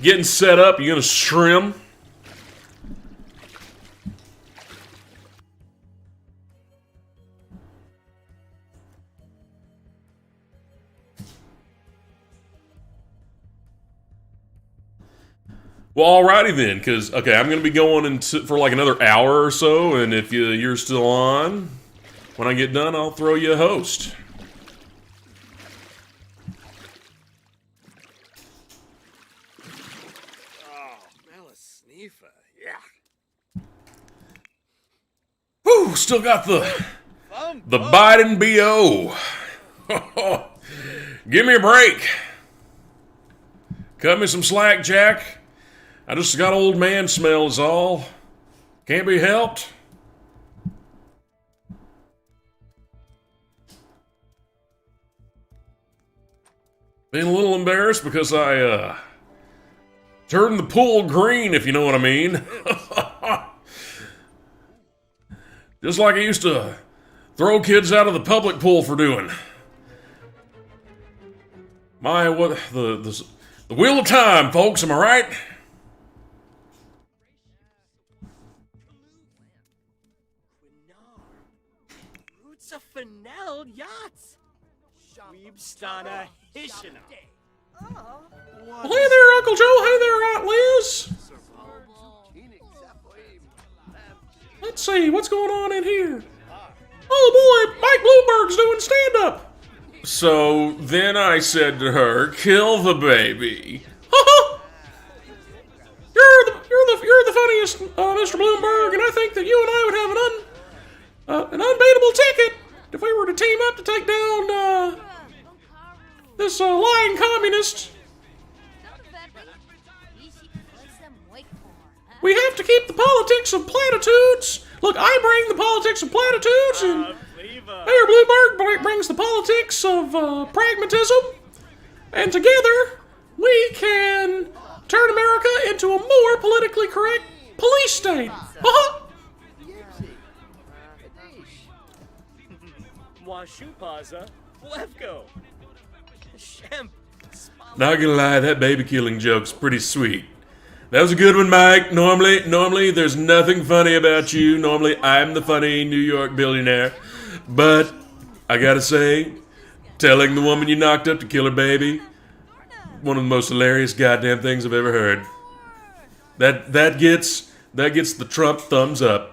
Getting set up, you gonna strim? Well, alrighty then, because, okay, I'm going to be going for like another hour or so, and if you're still on, when I get done, I'll throw you a host. Whew, still got the Biden BO. Give me a break. Cut me some slack, Jack. I just got old man smell is all. Can't be helped. Being a little embarrassed because I turned the pool green, if you know what I mean. Just like I used to throw kids out of the public pool for doing. What the wheel of time, folks, am I right? Fennel yachts. Weebstana Hishina. Well, hey there, Uncle Joe. Hey there, Aunt Liz. Let's see, what's going on in here? Oh boy, Mike Bloomberg's doing stand-up. So then I said to her, "Kill the baby." You're the funniest, Mr. Bloomberg, and I think that you and I would have an unbeatable ticket if we were to team up to take down this lying communist. We have to keep the politics of platitudes. Look, I bring the politics of platitudes, and Mayor Bloomberg brings the politics of pragmatism, and together we can turn America into a more politically correct police state. Washupaza, Lefko. Not gonna lie, that baby killing joke's pretty sweet. That was a good one, Mike. Normally, there's nothing funny about you. Normally, I'm the funny New York billionaire. But, I gotta say, telling the woman you knocked up to kill her baby, one of the most hilarious goddamn things I've ever heard. That gets the Trump thumbs up.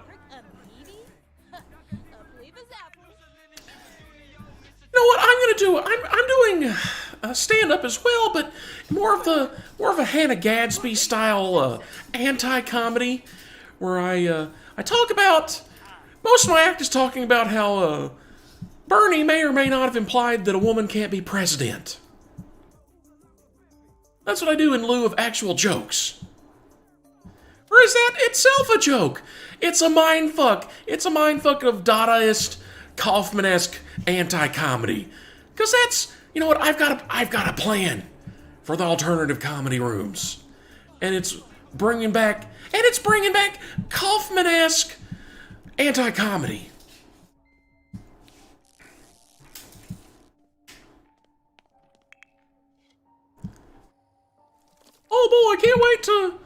You know what I'm gonna do? I'm doing stand-up as well, but more of a Hannah Gadsby style anti-comedy, where I talk about, most of my act is talking about how Bernie may or may not have implied that a woman can't be president. That's what I do in lieu of actual jokes. Or is that itself a joke? It's a mindfuck. It's a mindfuck of Dadaist, Kaufman-esque anti-comedy. Because that's, you know what, I've got a plan for the alternative comedy rooms. And it's bringing back Kaufman-esque anti-comedy. Oh boy, I can't wait to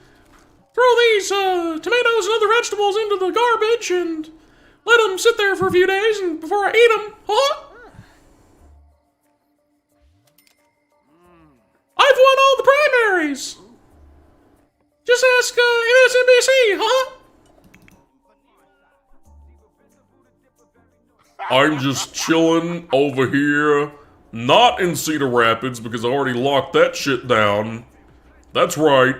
throw these tomatoes and other vegetables into the garbage and let them sit there for a few days and before I eat them. Huh? I've won all the primaries. Just ask MSNBC, huh? I'm just chilling over here, not in Cedar Rapids because I already locked that shit down. That's right.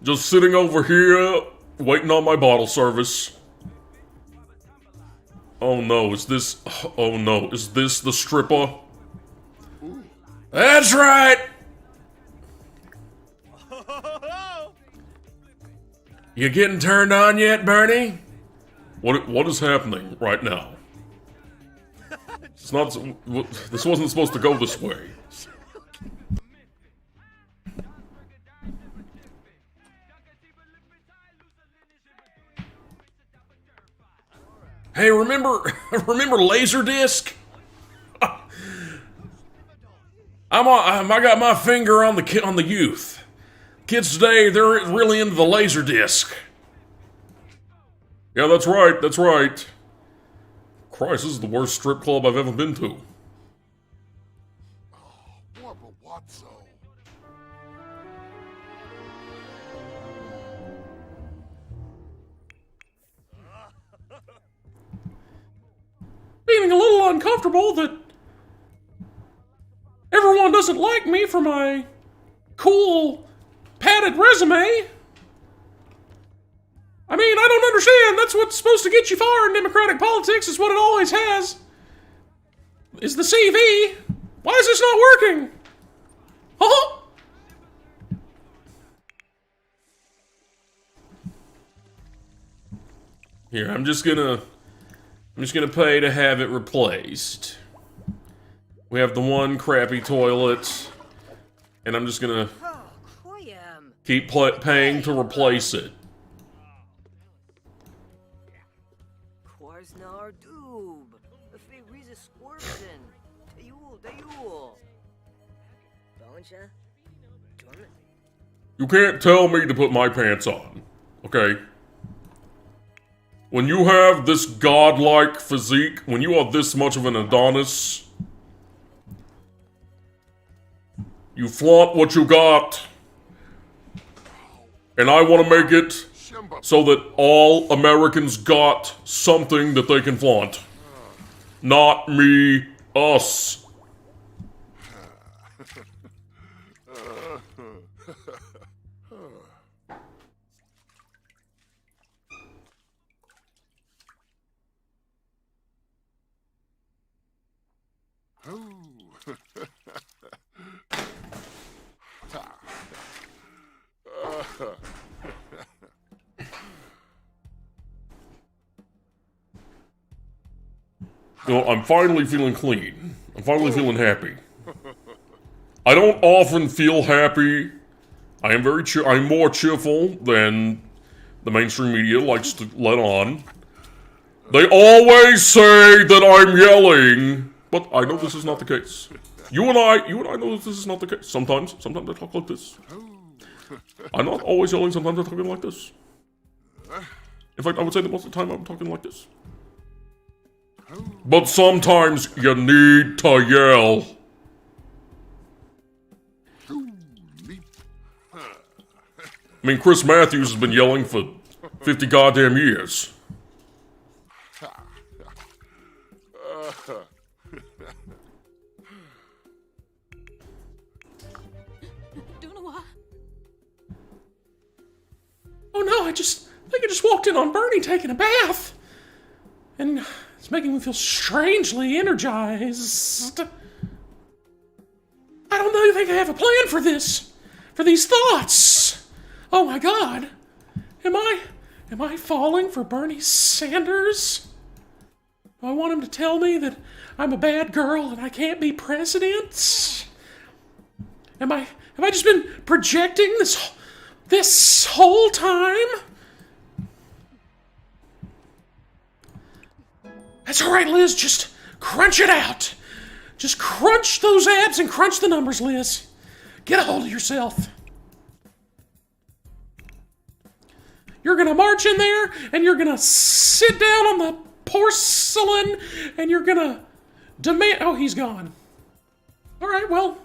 Just sitting over here, waiting on my bottle service. Oh no, is this the stripper? That's right. You getting turned on yet, Bernie? What is happening right now? It's not. This wasn't supposed to go this way. Hey, remember Laserdisc? I got my finger on the youth. Kids today, they're really into the Laserdisc. Yeah, that's right. That's right. Christ, this is the worst strip club I've ever been to. What's Feeling a little uncomfortable that everyone doesn't like me for my cool, padded resume. I mean, I don't understand. That's what's supposed to get you far in Democratic politics, is what it always has. Is the CV. Why is this not working? Huh? Here, I'm just gonna pay to have it replaced. We have the one crappy toilet, and I'm just gonna keep paying to replace it. You can't tell me to put my pants on, okay? When you have this godlike physique, when you are this much of an Adonis, you flaunt what you got. And I want to make it so that all Americans got something that they can flaunt. Not me, us. You know, I'm finally feeling clean. I'm finally feeling happy. I don't often feel happy. I am I'm more cheerful than the mainstream media likes to let on. They always say that I'm yelling, but I know this is not the case. You and I know that this is not the case. Sometimes I talk like this. I'm not always yelling, sometimes I'm talking like this. In fact, I would say that most of the time I'm talking like this. But sometimes you need to yell. I mean, Chris Matthews has been yelling for 50 goddamn years. Don't know why. Oh no, I think I just walked in on Bernie taking a bath. And it's making me feel strangely energized. I don't really think I have a plan for this. For these thoughts. Oh my god. Am I falling for Bernie Sanders? Do I want him to tell me that I'm a bad girl and I can't be president? Have I just been projecting this whole time? That's all right, Liz. Just crunch it out. Just crunch those abs and crunch the numbers, Liz. Get a hold of yourself. You're gonna march in there and you're gonna sit down on the porcelain and you're gonna demand. Oh, he's gone. All right, well,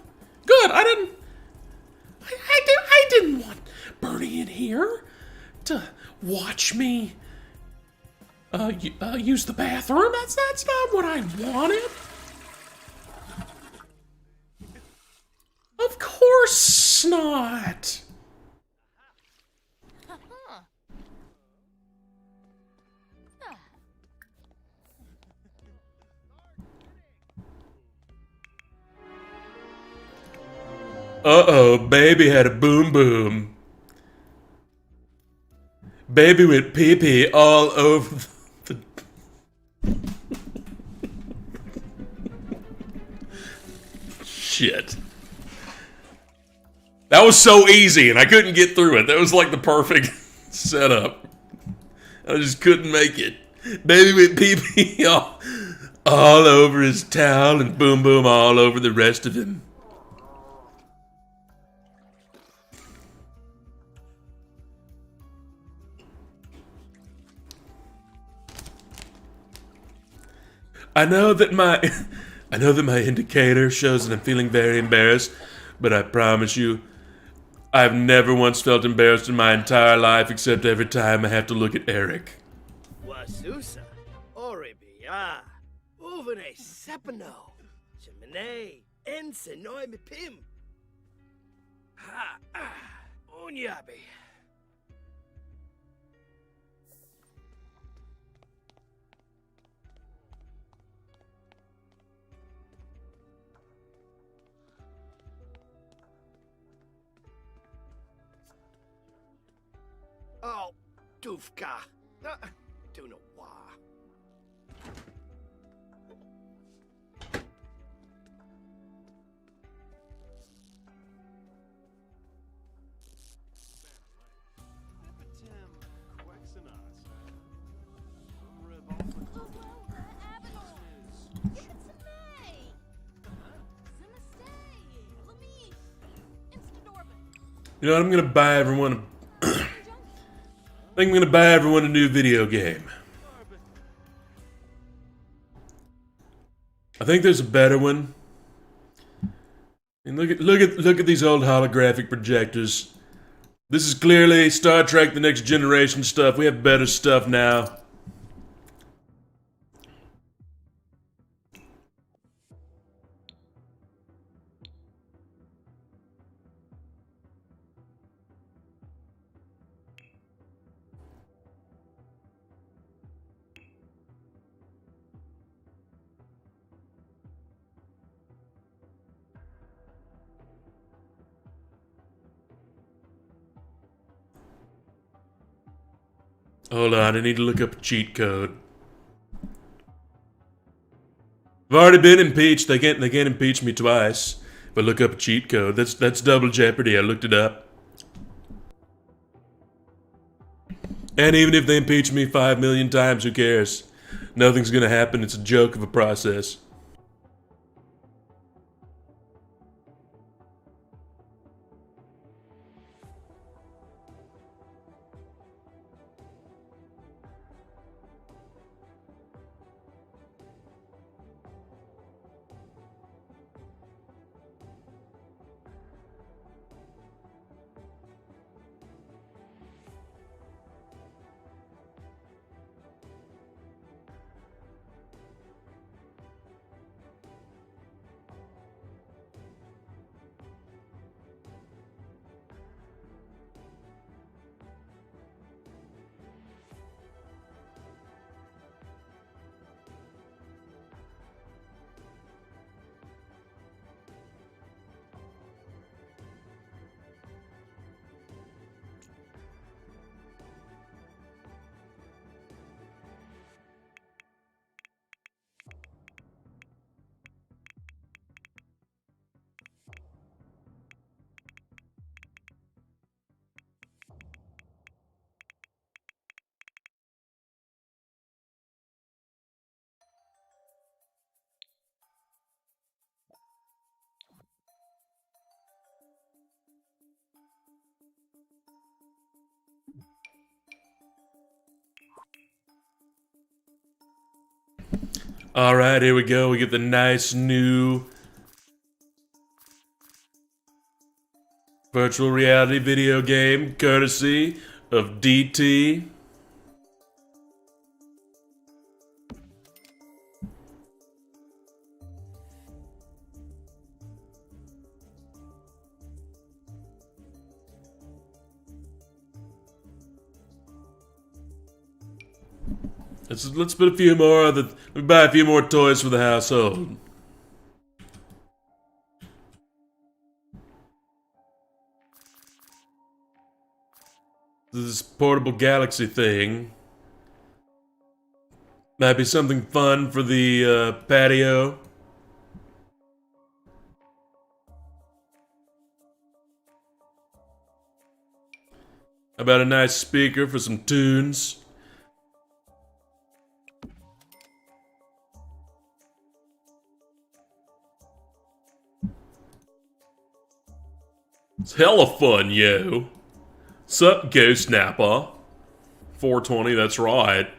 good. I didn't want Bernie in here to watch me use the bathroom. That's not what I wanted. Of course not. Uh-oh, baby had a boom boom. Baby went pee-pee all over the... Shit. That was so easy, and I couldn't get through it. That was like the perfect setup. I just couldn't make it. Baby went pee-pee all over his towel and boom boom all over the rest of him. I know that my indicator shows that I'm feeling very embarrassed, but I promise you, I've never once felt embarrassed in my entire life except every time I have to look at Eric. Wasusa, Oribia, Uvene Sepano, Chimene, Ensenoi Mipim. Ha, Unyabi. Oh, Dufka. Do no wah. You know what, I'm gonna buy everyone I think I'm gonna buy everyone a new video game. I think there's a better one. And look at these old holographic projectors. This is clearly Star Trek: The Next Generation stuff. We have better stuff now. Hold on, I need to look up a cheat code. I've already been impeached. They can't impeach me twice. If I look up a cheat code, that's double jeopardy. I looked it up. And even if they impeach me 5 million times, who cares? Nothing's gonna happen. It's a joke of a process. Alright, here we go. We get the nice new virtual reality video game courtesy of DT. Let's put a few more buy a few more toys for the household. This portable galaxy thing might be something fun for the patio. How about a nice speaker for some tunes? It's hella fun, yo. Sup, Ghost Nappa? 420, that's right.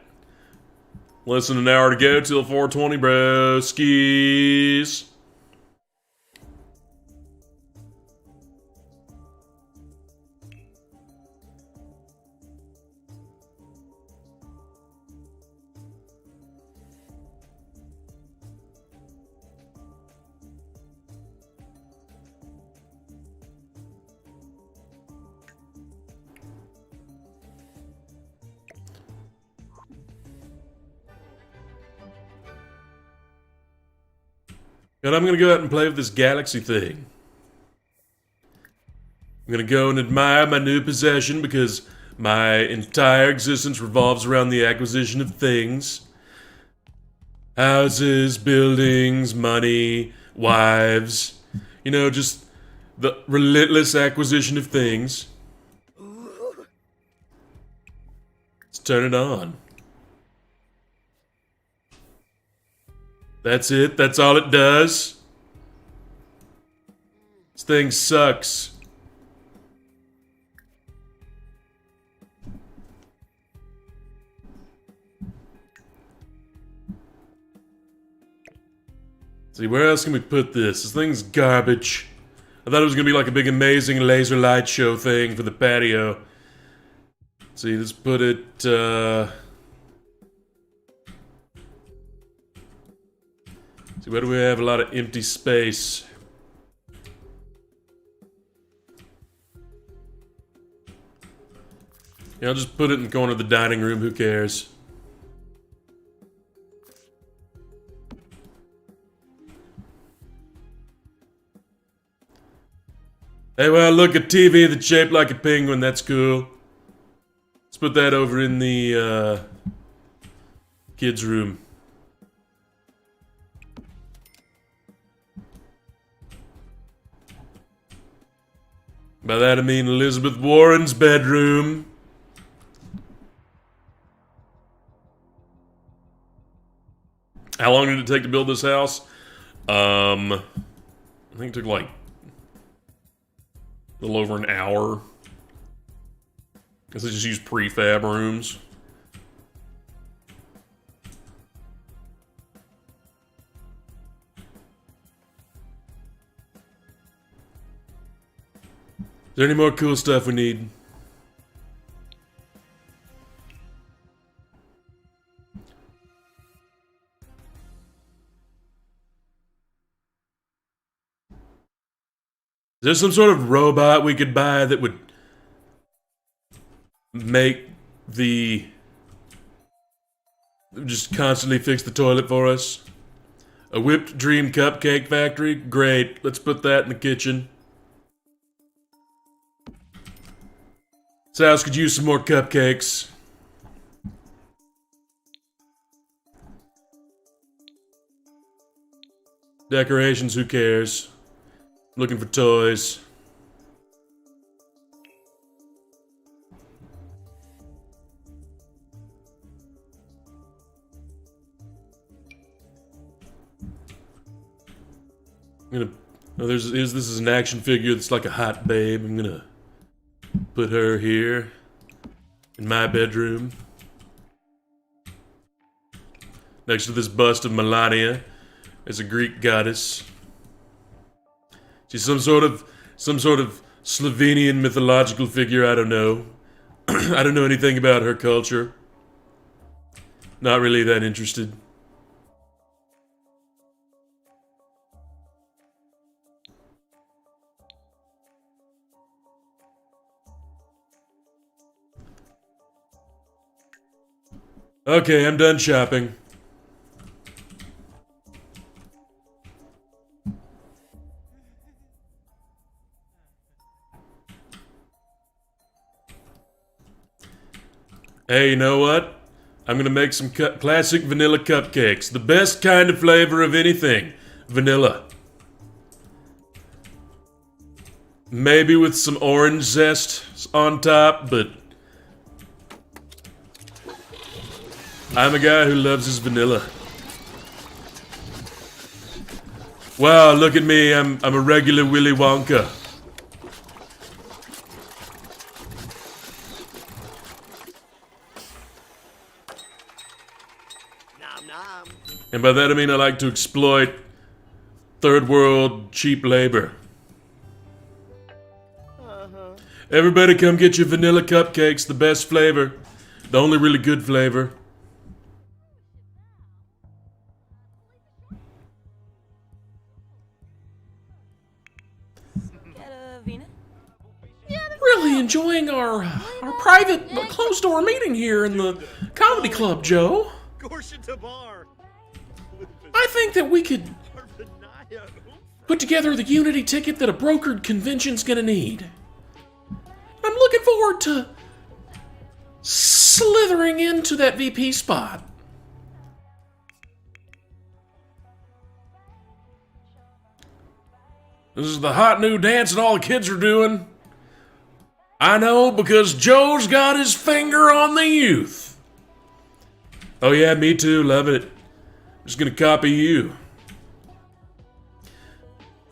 Less than an hour to go till 420, bro. Skis. And I'm gonna go out and play with this galaxy thing. I'm gonna go and admire my new possession because my entire existence revolves around the acquisition of things. Houses, buildings, money, wives. You know, just the relentless acquisition of things. Let's turn it on. That's it? That's all it does? This thing sucks. See, where else can we put this? This thing's garbage. I thought it was gonna be like a big amazing laser light show thing for the patio. See, let's put it, See, where do we have a lot of empty space? Yeah, I'll just put it in the corner of the dining room, who cares? Hey, well, look, a TV that's shaped like a penguin, that's cool. Let's put that over in the, kids' room. By that I mean Elizabeth Warren's bedroom. How long did it take to build this house? I think it took like a little over an hour. Guess they just used prefab rooms. Is there any more cool stuff we need? Is there some sort of robot we could buy that would make just constantly fix the toilet for us? A whipped dream cupcake factory? Great, let's put that in the kitchen. This house could use some more cupcakes. Decorations, who cares? Looking for toys. This is an action figure that's like a hot babe. I'm gonna put her here in my bedroom. next to this bust of Melania as a Greek goddess. She's some sort of Slovenian mythological figure. I don't know. I don't know anything about her culture. Not really that interested. Okay, I'm done shopping. Hey, you know what? I'm gonna make some classic vanilla cupcakes. The best kind of flavor of anything. Vanilla. Maybe with some orange zest on top, but I'm a guy who loves his vanilla. Wow, look at me. I'm a regular Willy Wonka. Nom nom. And by that I mean I like to exploit third world cheap labor. Everybody come get your vanilla cupcakes, the best flavor. The only really good flavor. Really enjoying our private closed door meeting here in the comedy club, Joe. Gorsha Tabar. I think that we could Arvanaya. put together the Unity ticket that a brokered convention's gonna need. I'm looking forward to slithering into that VP spot. This is the hot new dance that all the kids are doing. I know, because Joe's got his finger on the youth. Oh yeah, me too, love it. Just gonna copy you.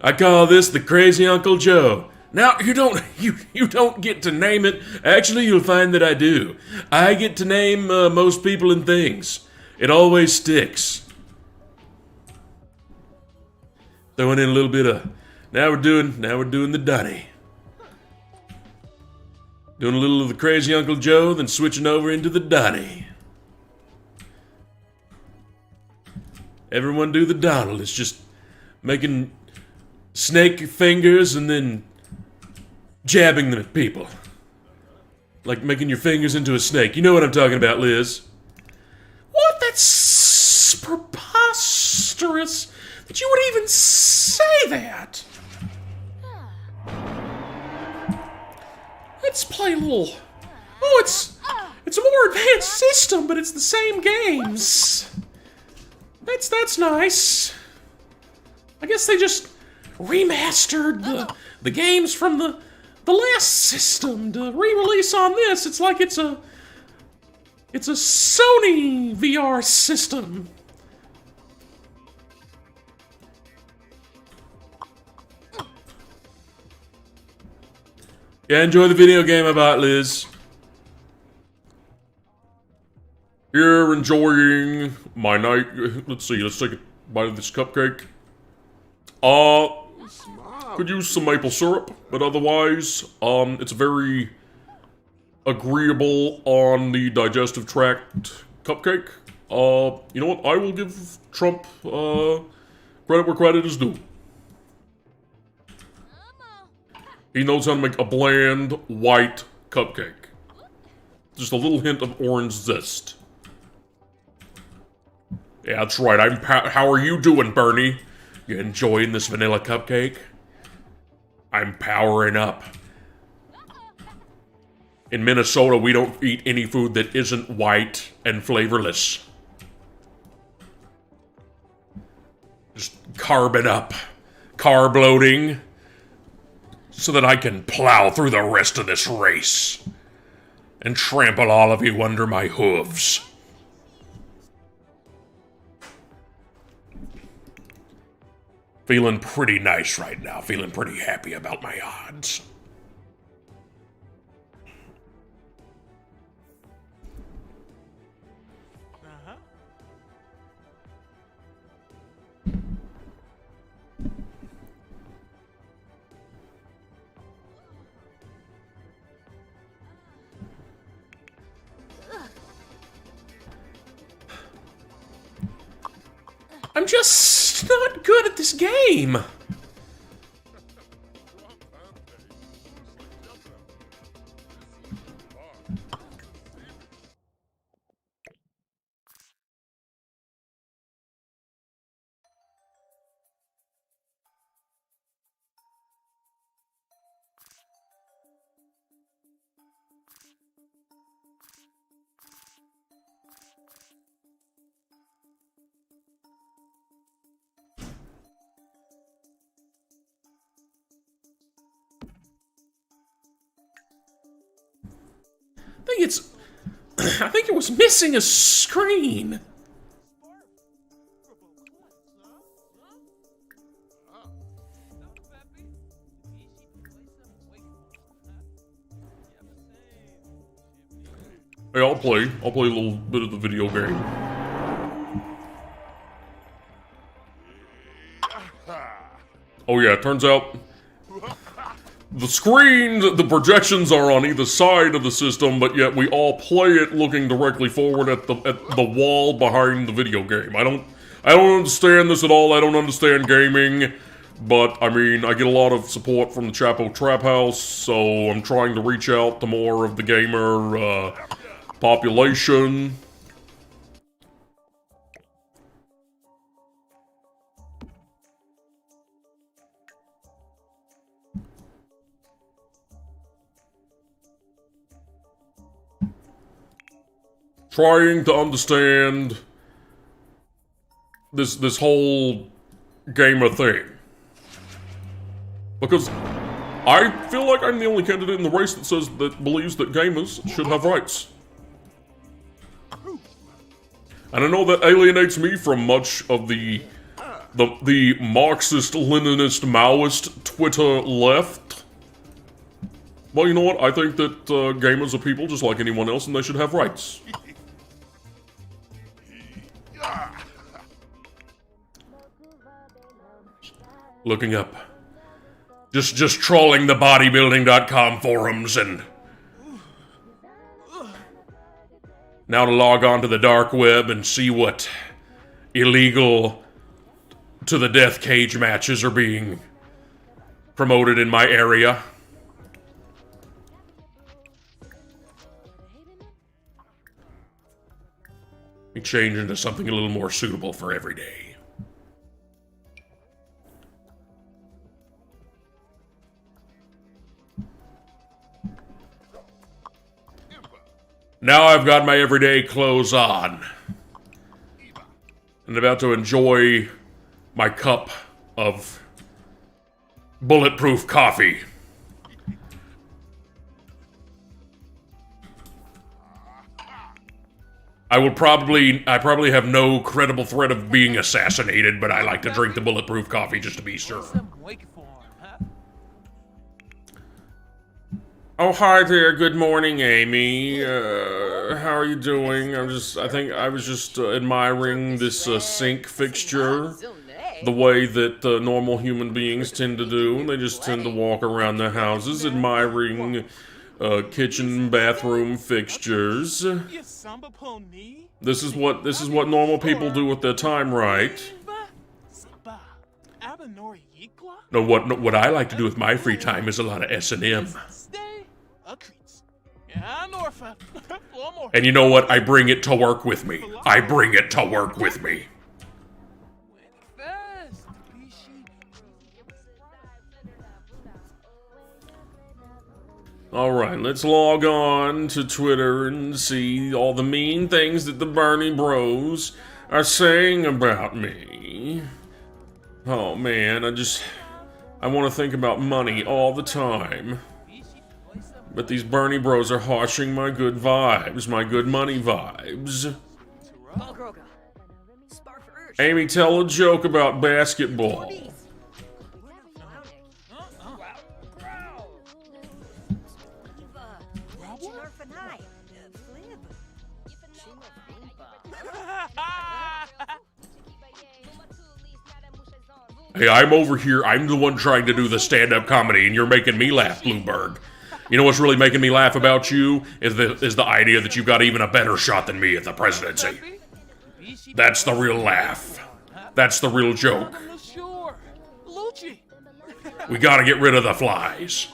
I call this the Crazy Uncle Joe. Now, you don't get to name it. Actually, you'll find that I do. I get to name most people and things. It always sticks. Throwing in a little bit of... Now we're doing the Dunny. Doing a little of the Crazy Uncle Joe, then switching over into the Dunny. Everyone do the Donald. It's just making snake fingers and then jabbing them at people. Like making your fingers into a snake. You know what I'm talking about, Liz. What? That's preposterous that you would even say that. Let's play a little... Oh, it's a more advanced system, but it's the same games. That's nice. I guess they just remastered the games from the last system to re-release on this. It's like it's a Sony VR system. Yeah, enjoy the video game I bought, Liz. Here, enjoying my night. Let's see, let's take a bite of this cupcake. Could use some maple syrup, but otherwise, it's very agreeable on the digestive tract cupcake. You know what? I will give Trump, credit where credit is due. He knows how to make a bland, white cupcake. Just a little hint of orange zest. Yeah, that's right. How are you doing, Bernie? You enjoying this vanilla cupcake? I'm powering up. In Minnesota, we don't eat any food that isn't white and flavorless. Just carbing up. Carb loading. So that I can plow through the rest of this race. And trample all of you under my hooves. Feeling pretty nice right now. Feeling pretty happy about my odds. I'm just not good at this game. I think it was missing a screen. Hey, I'll play a little bit of the video game. Oh yeah, it turns out the screen, the projections are on either side of the system, but yet we all play it looking directly forward at the wall behind the video game. I don't understand this at all. I don't understand gaming, but I mean, I get a lot of support from the Chapo Trap House, so I'm trying to reach out to more of the gamer population. Trying to understand this whole gamer thing. Because I feel like I'm the only candidate in the race that believes that gamers should have rights. And I know that alienates me from much of the Marxist, Leninist, Maoist Twitter left. Well, you know what? I think that gamers are people just like anyone else and they should have rights. Looking up. Just trolling the bodybuilding.com forums and now to log on to the dark web and see what illegal to the death cage matches are being promoted in my area. We change into something a little more suitable for every day. Now I've got my everyday clothes on. And about to enjoy my cup of bulletproof coffee. I probably have no credible threat of being assassinated, but I like to drink the bulletproof coffee just to be sure. Oh, hi there. Good morning, Amy. How are you doing? I think I was just admiring this sink fixture. The way that normal human beings tend to do. They just tend to walk around their houses admiring kitchen, bathroom fixtures. This is what normal people do with their time, right? No, what I like to do with my free time is a lot of S&M. And you know what? I bring it to work with me. I bring it to work with me. Alright, let's log on to Twitter and see all the mean things that the Bernie Bros are saying about me. Oh man, I want to think about money all the time. But these Bernie Bros are harshing my good vibes, my good money vibes. Amy, tell a joke about basketball. Hey, I'm over here, I'm the one trying to do the stand-up comedy, and you're making me laugh, Bloomberg. You know what's really making me laugh about you? Is the idea that you've got even a better shot than me at the presidency. That's the real laugh. That's the real joke. Sure. Lucci. We gotta get rid of the flies.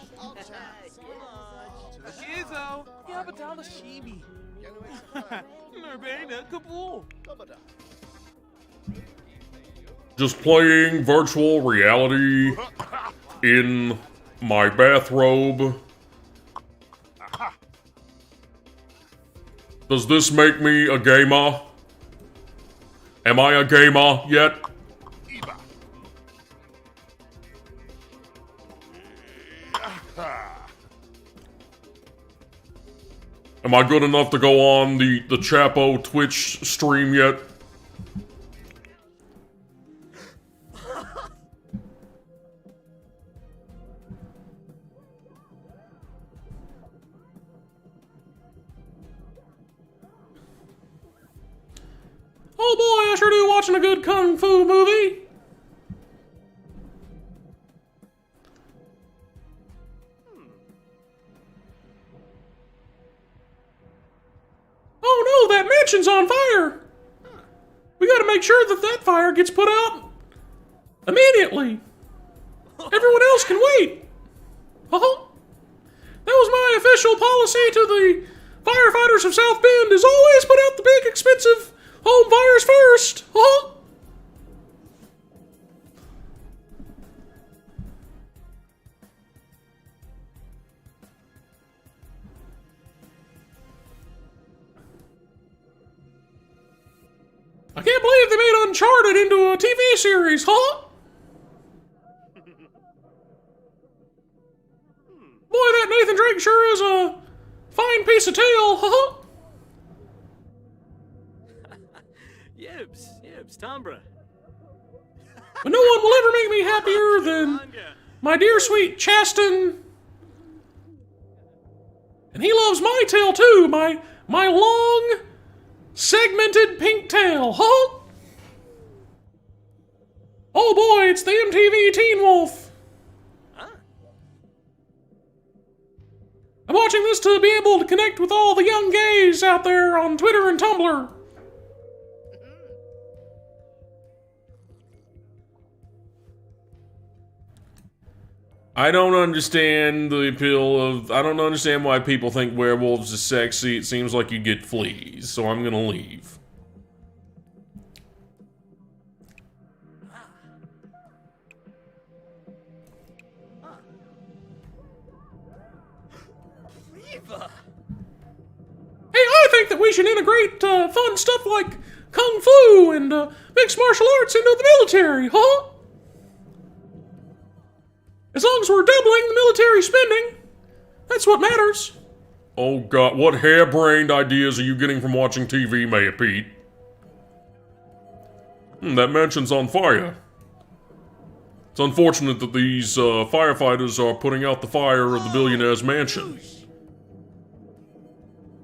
Gizzo. Yabatala Shibi. Nurbana Kabul. Just playing virtual reality in my bathrobe. Does this make me a gamer? Am I a gamer yet? Am I good enough to go on the Chapo Twitch stream yet? Oh boy, I sure do watching a good kung fu movie. Oh no, that mansion's on fire. We gotta make sure that fire gets put out immediately. Everyone else can wait. Uh-huh. That was my official policy to the firefighters of South Bend, is always put out the big expensive home fires first. Uh-huh. I can't believe they made Uncharted into a TV series, huh? Boy, that Nathan Drake sure is a fine piece of tail, huh? Yibs, Tombra. But no one will ever make me happier than my dear sweet Chaston. And he loves my tail too, my long, segmented pink tail, huh? Oh boy, it's the MTV Teen Wolf. I'm watching this to be able to connect with all the young gays out there on Twitter and Tumblr. I don't understand the appeal of... I don't understand why people think werewolves is sexy. It seems like you get fleas, so I'm gonna leave. Hey, I think that we should integrate fun stuff like kung fu and mixed martial arts into the military, huh? As long as we're doubling the military spending, that's what matters. Oh god, what harebrained ideas are you getting from watching TV, Mayor Pete? That mansion's on fire. It's unfortunate that these firefighters are putting out the fire of the billionaire's mansion.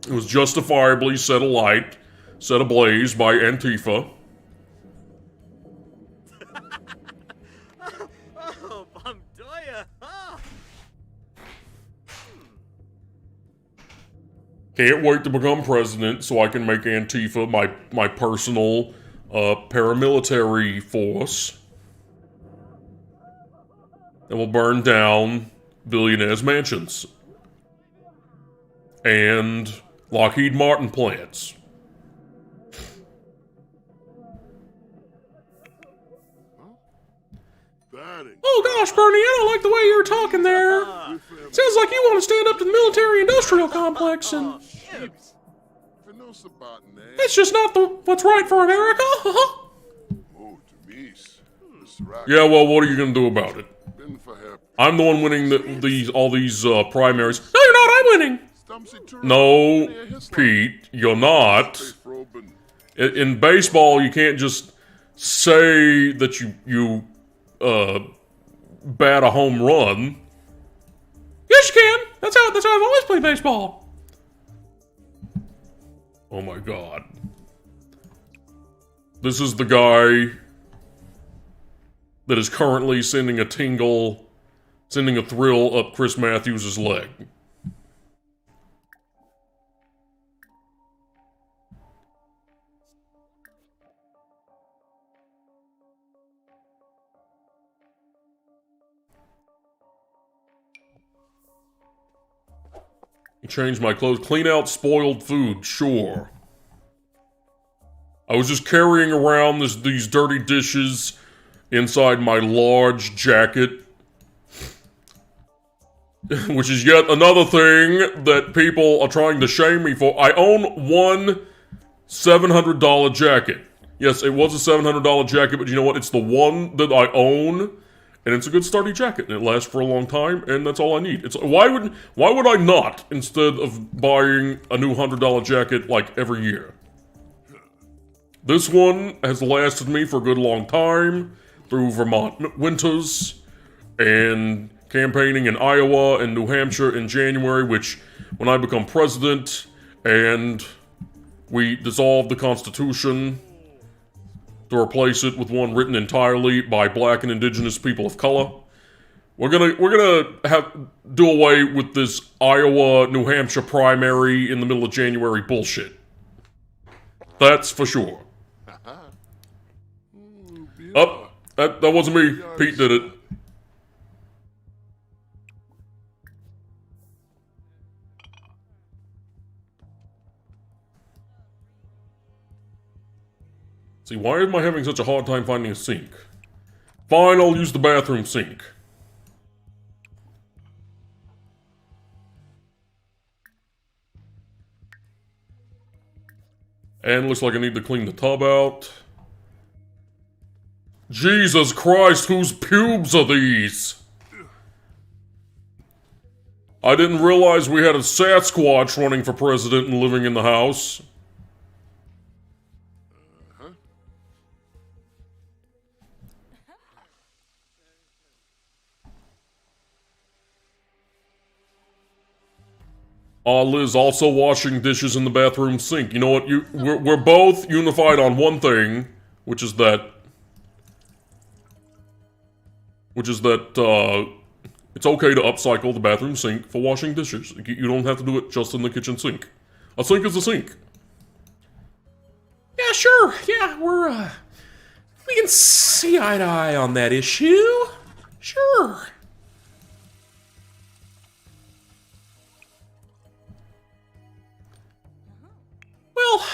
It was justifiably set alight, set ablaze by Antifa. Oh, Bamdoya. Ah. Can't wait to become president so I can make Antifa my personal paramilitary force. And will burn down billionaires' mansions. And Lockheed Martin plants. Oh gosh, Bernie, I don't like the way you're talking there. Sounds like you want to stand up to the military-industrial complex, and that's just not what's right for America. Yeah, well, what are you gonna do about it? I'm the one winning all these primaries. No, you're not. I'm winning. No, Pete, you're not. In baseball, you can't just say that you bat a home run. Yes, you can. That's how I've always played baseball. Oh my god. This is the guy that is currently sending a thrill up Chris Matthews' leg. Change my clothes. Clean out spoiled food. Sure. I was just carrying around these dirty dishes inside my large jacket. Which is yet another thing that people are trying to shame me for. I own one $700 jacket. Yes, it was a $700 jacket, but you know what? It's the one that I own, and it's a good sturdy jacket, and it lasts for a long time, and that's all I need. Why would I not, instead of buying a new $100 jacket like every year? This one has lasted me for a good long time through Vermont winters and campaigning in Iowa and New Hampshire in January, which, when I become president and we dissolve the Constitution to replace it with one written entirely by black and indigenous people of color, we're gonna do away with this Iowa New Hampshire primary in the middle of January bullshit. That's for sure. That wasn't me. Pete did it. See, why am I having such a hard time finding a sink? Fine, I'll use the bathroom sink. And looks like I need to clean the tub out. Jesus Christ, whose pubes are these? I didn't realize we had a Sasquatch running for president and living in the house. Liz also washing dishes in the bathroom sink. You know what? We're both unified on one thing, which is that it's okay to upcycle the bathroom sink for washing dishes. You don't have to do it just in the kitchen sink. A sink is a sink. Yeah, sure. Yeah, we can see eye to eye on that issue. Sure. Well,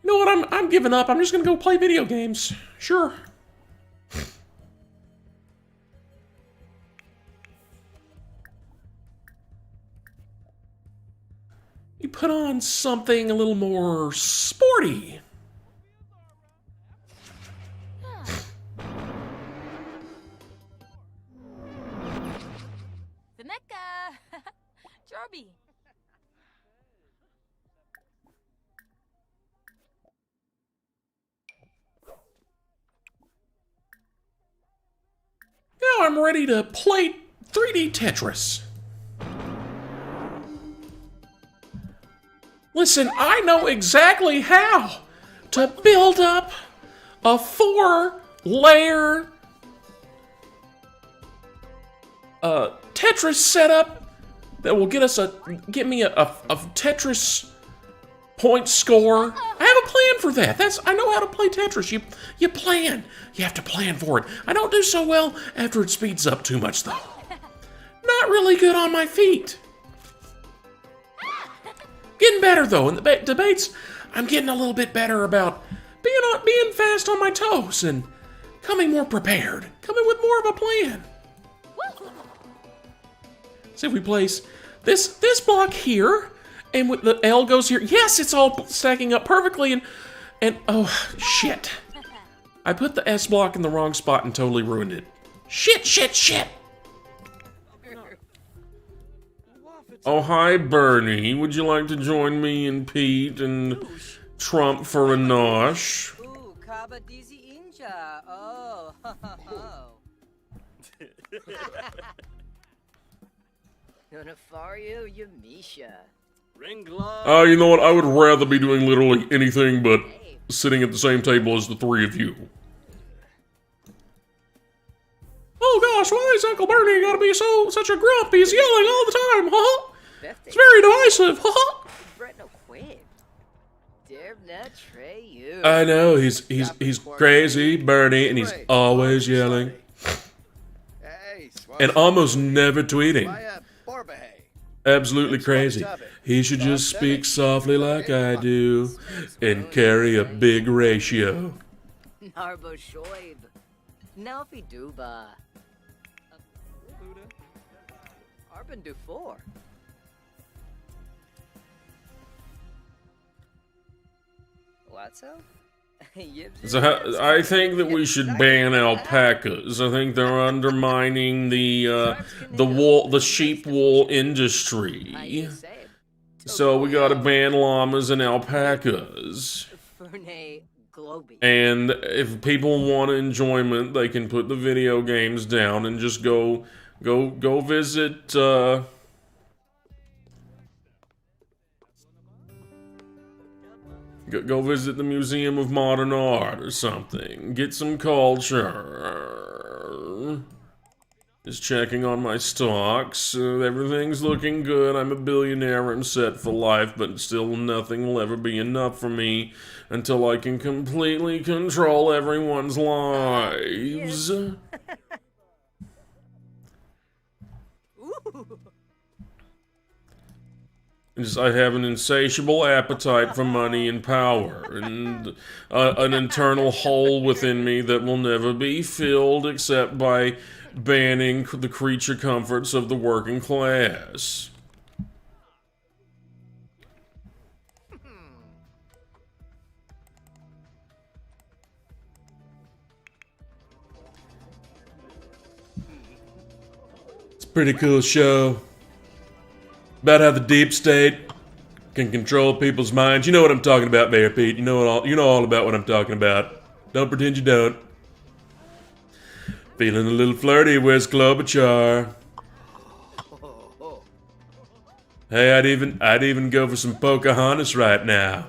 you know what? I'm giving up. I'm just gonna go play video games. Sure. You put on something a little more sporty. Seneca! Jorby! Now I'm ready to play 3D Tetris. Listen, I know exactly how to build up a 4-layer Tetris setup that will get me a Tetris point score. I have a plan for that. I know how to play Tetris. You plan. You have to plan for it. I don't do so well after it speeds up too much, though. Not really good on my feet. Getting better, though. In the debates, I'm getting a little bit better about being fast on my toes and coming more prepared. Coming with more of a plan. See if we place this block here, and with the L goes here. Yes, it's all stacking up perfectly, and oh, shit. I put the S block in the wrong spot and totally ruined it. Shit. Oh, hi, Bernie. Would you like to join me and Pete and Trump for a nosh? Ooh, Kaba Dizi Inja. Oh, ho, ho, ho. Nonafario Yamisha. Ringla. You know what? I would rather be doing literally anything but sitting at the same table as the three of you. Oh gosh, why is Uncle Bernie gotta be such a grump? He's yelling all the time, huh? It's very divisive, huh? I know, he's crazy, Bernie, and he's always yelling. And almost never tweeting. Absolutely crazy. He should just speak softly like I do and carry a big ratio. Narbo Shoib. Nalfi Duba. Arban Dufour. What's up? So I think that we should ban alpacas. I think they're undermining the sheep wool industry. So we gotta ban llamas and alpacas. And if people want enjoyment, they can put the video games down and just go visit. Go visit the Museum of Modern Art or something. Get some culture. Just checking on my stocks. Everything's looking good. I'm a billionaire. I'm set for life, but still nothing will ever be enough for me until I can completely control everyone's lives. I have an insatiable appetite for money and power, and an internal hole within me that will never be filled except by banning the creature comforts of the working class. It's a pretty cool show. About how the deep state can control people's minds. You know what I'm talking about, Mayor Pete. You know all about what I'm talking about. Don't pretend you don't. Feeling a little flirty, where's Klobuchar? Hey, I'd even go for some Pocahontas right now.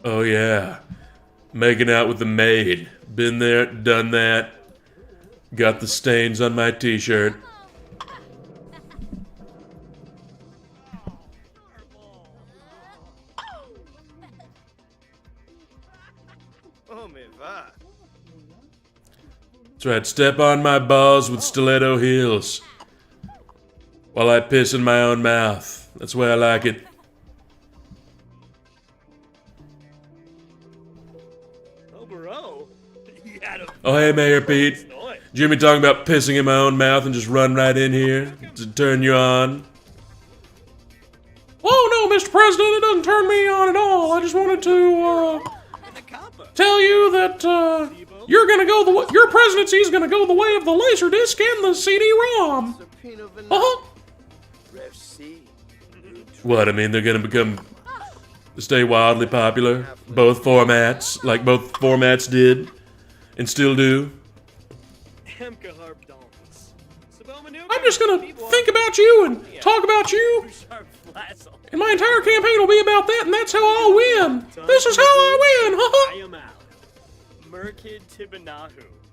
Oh yeah. Making out with the maid. Been there, done that. Got the stains on my t-shirt. That's right, step on my balls with stiletto heels while I piss in my own mouth. That's the way I like it. Oh, hey, Mayor Pete. Jimmy talking about pissing in my own mouth and just run right in here to turn you on. Oh, no, Mr. President, it doesn't turn me on at all. I just wanted to, tell you that, you're gonna go your presidency's gonna go the way of the Laserdisc and the CD-ROM. What, I mean, they're gonna stay wildly popular? Both formats, like both formats did, and still do? I'm just gonna think about you and talk about you. And my entire campaign will be about that, and that's how I'll win. This is how I win,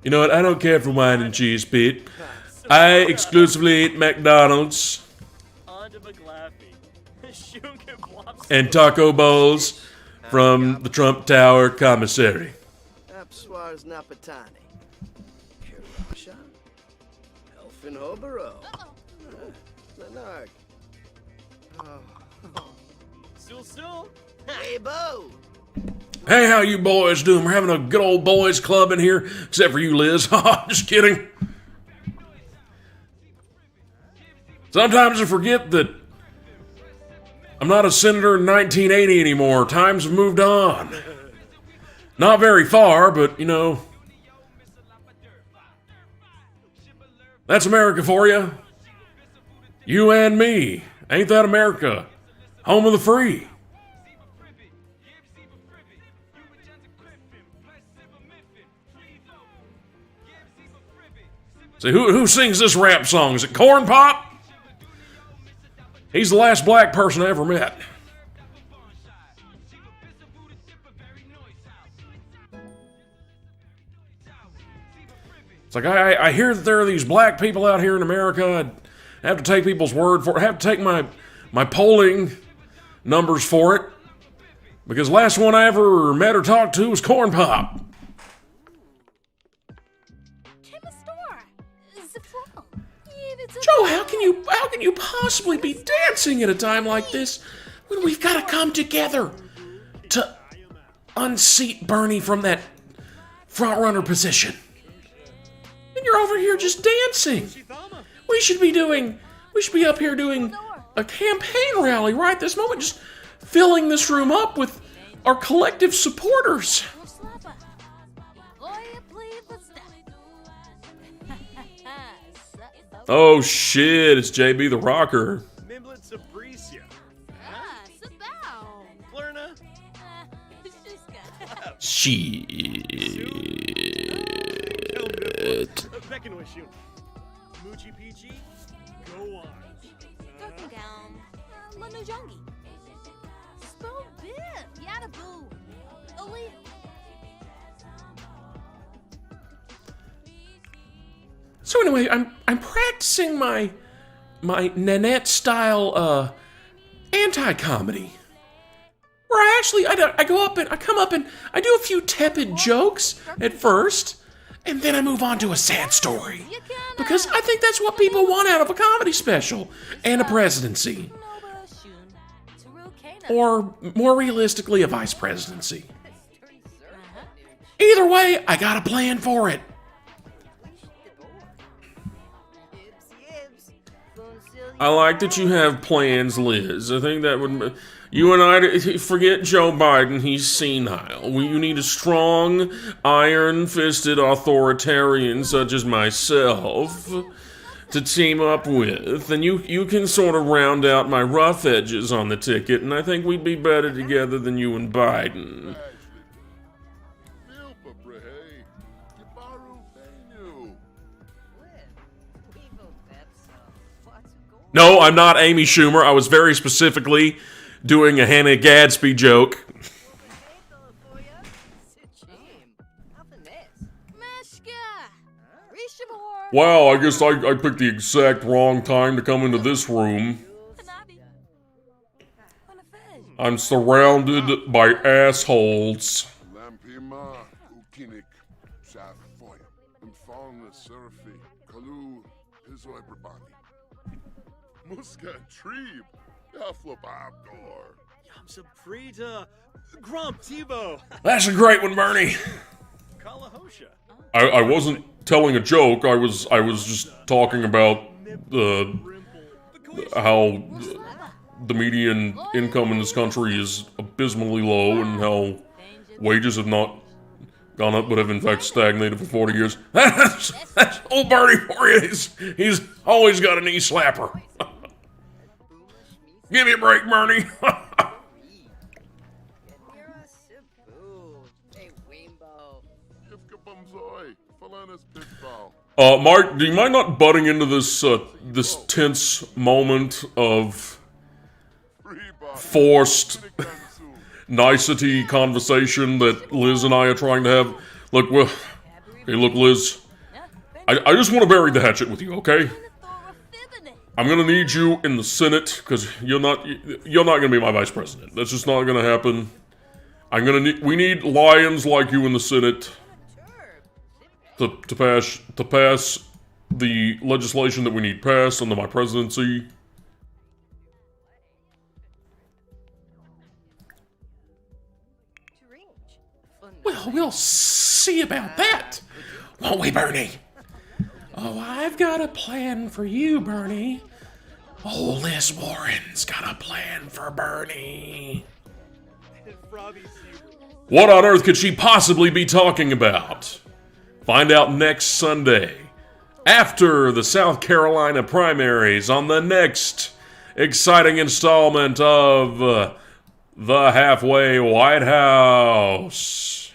You know what, I don't care for wine and cheese, Pete. I exclusively eat McDonald's and taco bowls from the Trump Tower commissary. Hey, Bo! Hey, how you boys doing? We're having a good old boys club in here, except for you, Liz. Just kidding. Sometimes I forget that I'm not a senator in 1980 anymore. Times have moved on. Not very far, but, you know, that's America for you. You and me. Ain't that America? Home of the free. See, who sings this rap song? Is it Corn Pop? He's the last black person I ever met. It's like, I hear that there are these black people out here in America. I have to take people's word for it. I have to take my polling numbers for it. Because the last one I ever met or talked to was Corn Pop. Joe, how can you possibly be dancing at a time like this when we've got to come together to unseat Bernie from that front runner position? And you're over here just dancing. We should be up here doing a campaign rally right this moment, just filling this room up with our collective supporters. Oh shit, it's JB the Rocker. Mimlet Sabricia. Sit down. Flurna. Shit. Beckonwishu. Moochie Peachy. Go on. Down. Lanujongi. Spoon bit. Yadaboo. Elite. So anyway, I'm practicing my Nanette style anti-comedy, where I come up and I do a few tepid jokes at first, and then I move on to a sad story, because I think that's what people want out of a comedy special and a presidency, or more realistically, a vice presidency. Either way, I got a plan for it. I like that you have plans, Liz. I think that would... You and I, forget Joe Biden, he's senile. You need a strong, iron-fisted authoritarian such as myself to team up with. And you can sort of round out my rough edges on the ticket, and I think we'd be better together than you and Biden. No, I'm not Amy Schumer. I was very specifically doing a Hannah Gadsby joke. Wow, I guess I picked the exact wrong time to come into this room. I'm surrounded by assholes. Lampima, Ukinik, Safoy, Infalna, Surfi, Kalu, Pizo, Ebrabani. Muska, Treeb, Yaflababdor. Yam Saprita. Grump Tebow. That's a great one, Bernie. Kalahosha. I wasn't telling a joke. I was just talking about how the median income in this country is abysmally low and how wages have not gone up but have in fact stagnated for 40 years. That's old Bernie for you. He's always got a knee slapper. Give me a break, Bernie. Mark, do you mind not butting into this this tense moment of forced nicety conversation that Liz and I are trying to have? Look, hey, look, Liz. I just want to bury the hatchet with you, okay? I'm gonna need you in the Senate because you're not gonna be my vice president. That's just not gonna happen. We need lions like you in the Senate to pass the legislation that we need passed under my presidency. Well, we'll see about that, won't we, Bernie? Oh, I've got a plan for you, Bernie. Oh, Liz Warren's got a plan for Bernie. What on earth could she possibly be talking about? Find out next Sunday, after the South Carolina primaries, on the next exciting installment of The Halfway White House.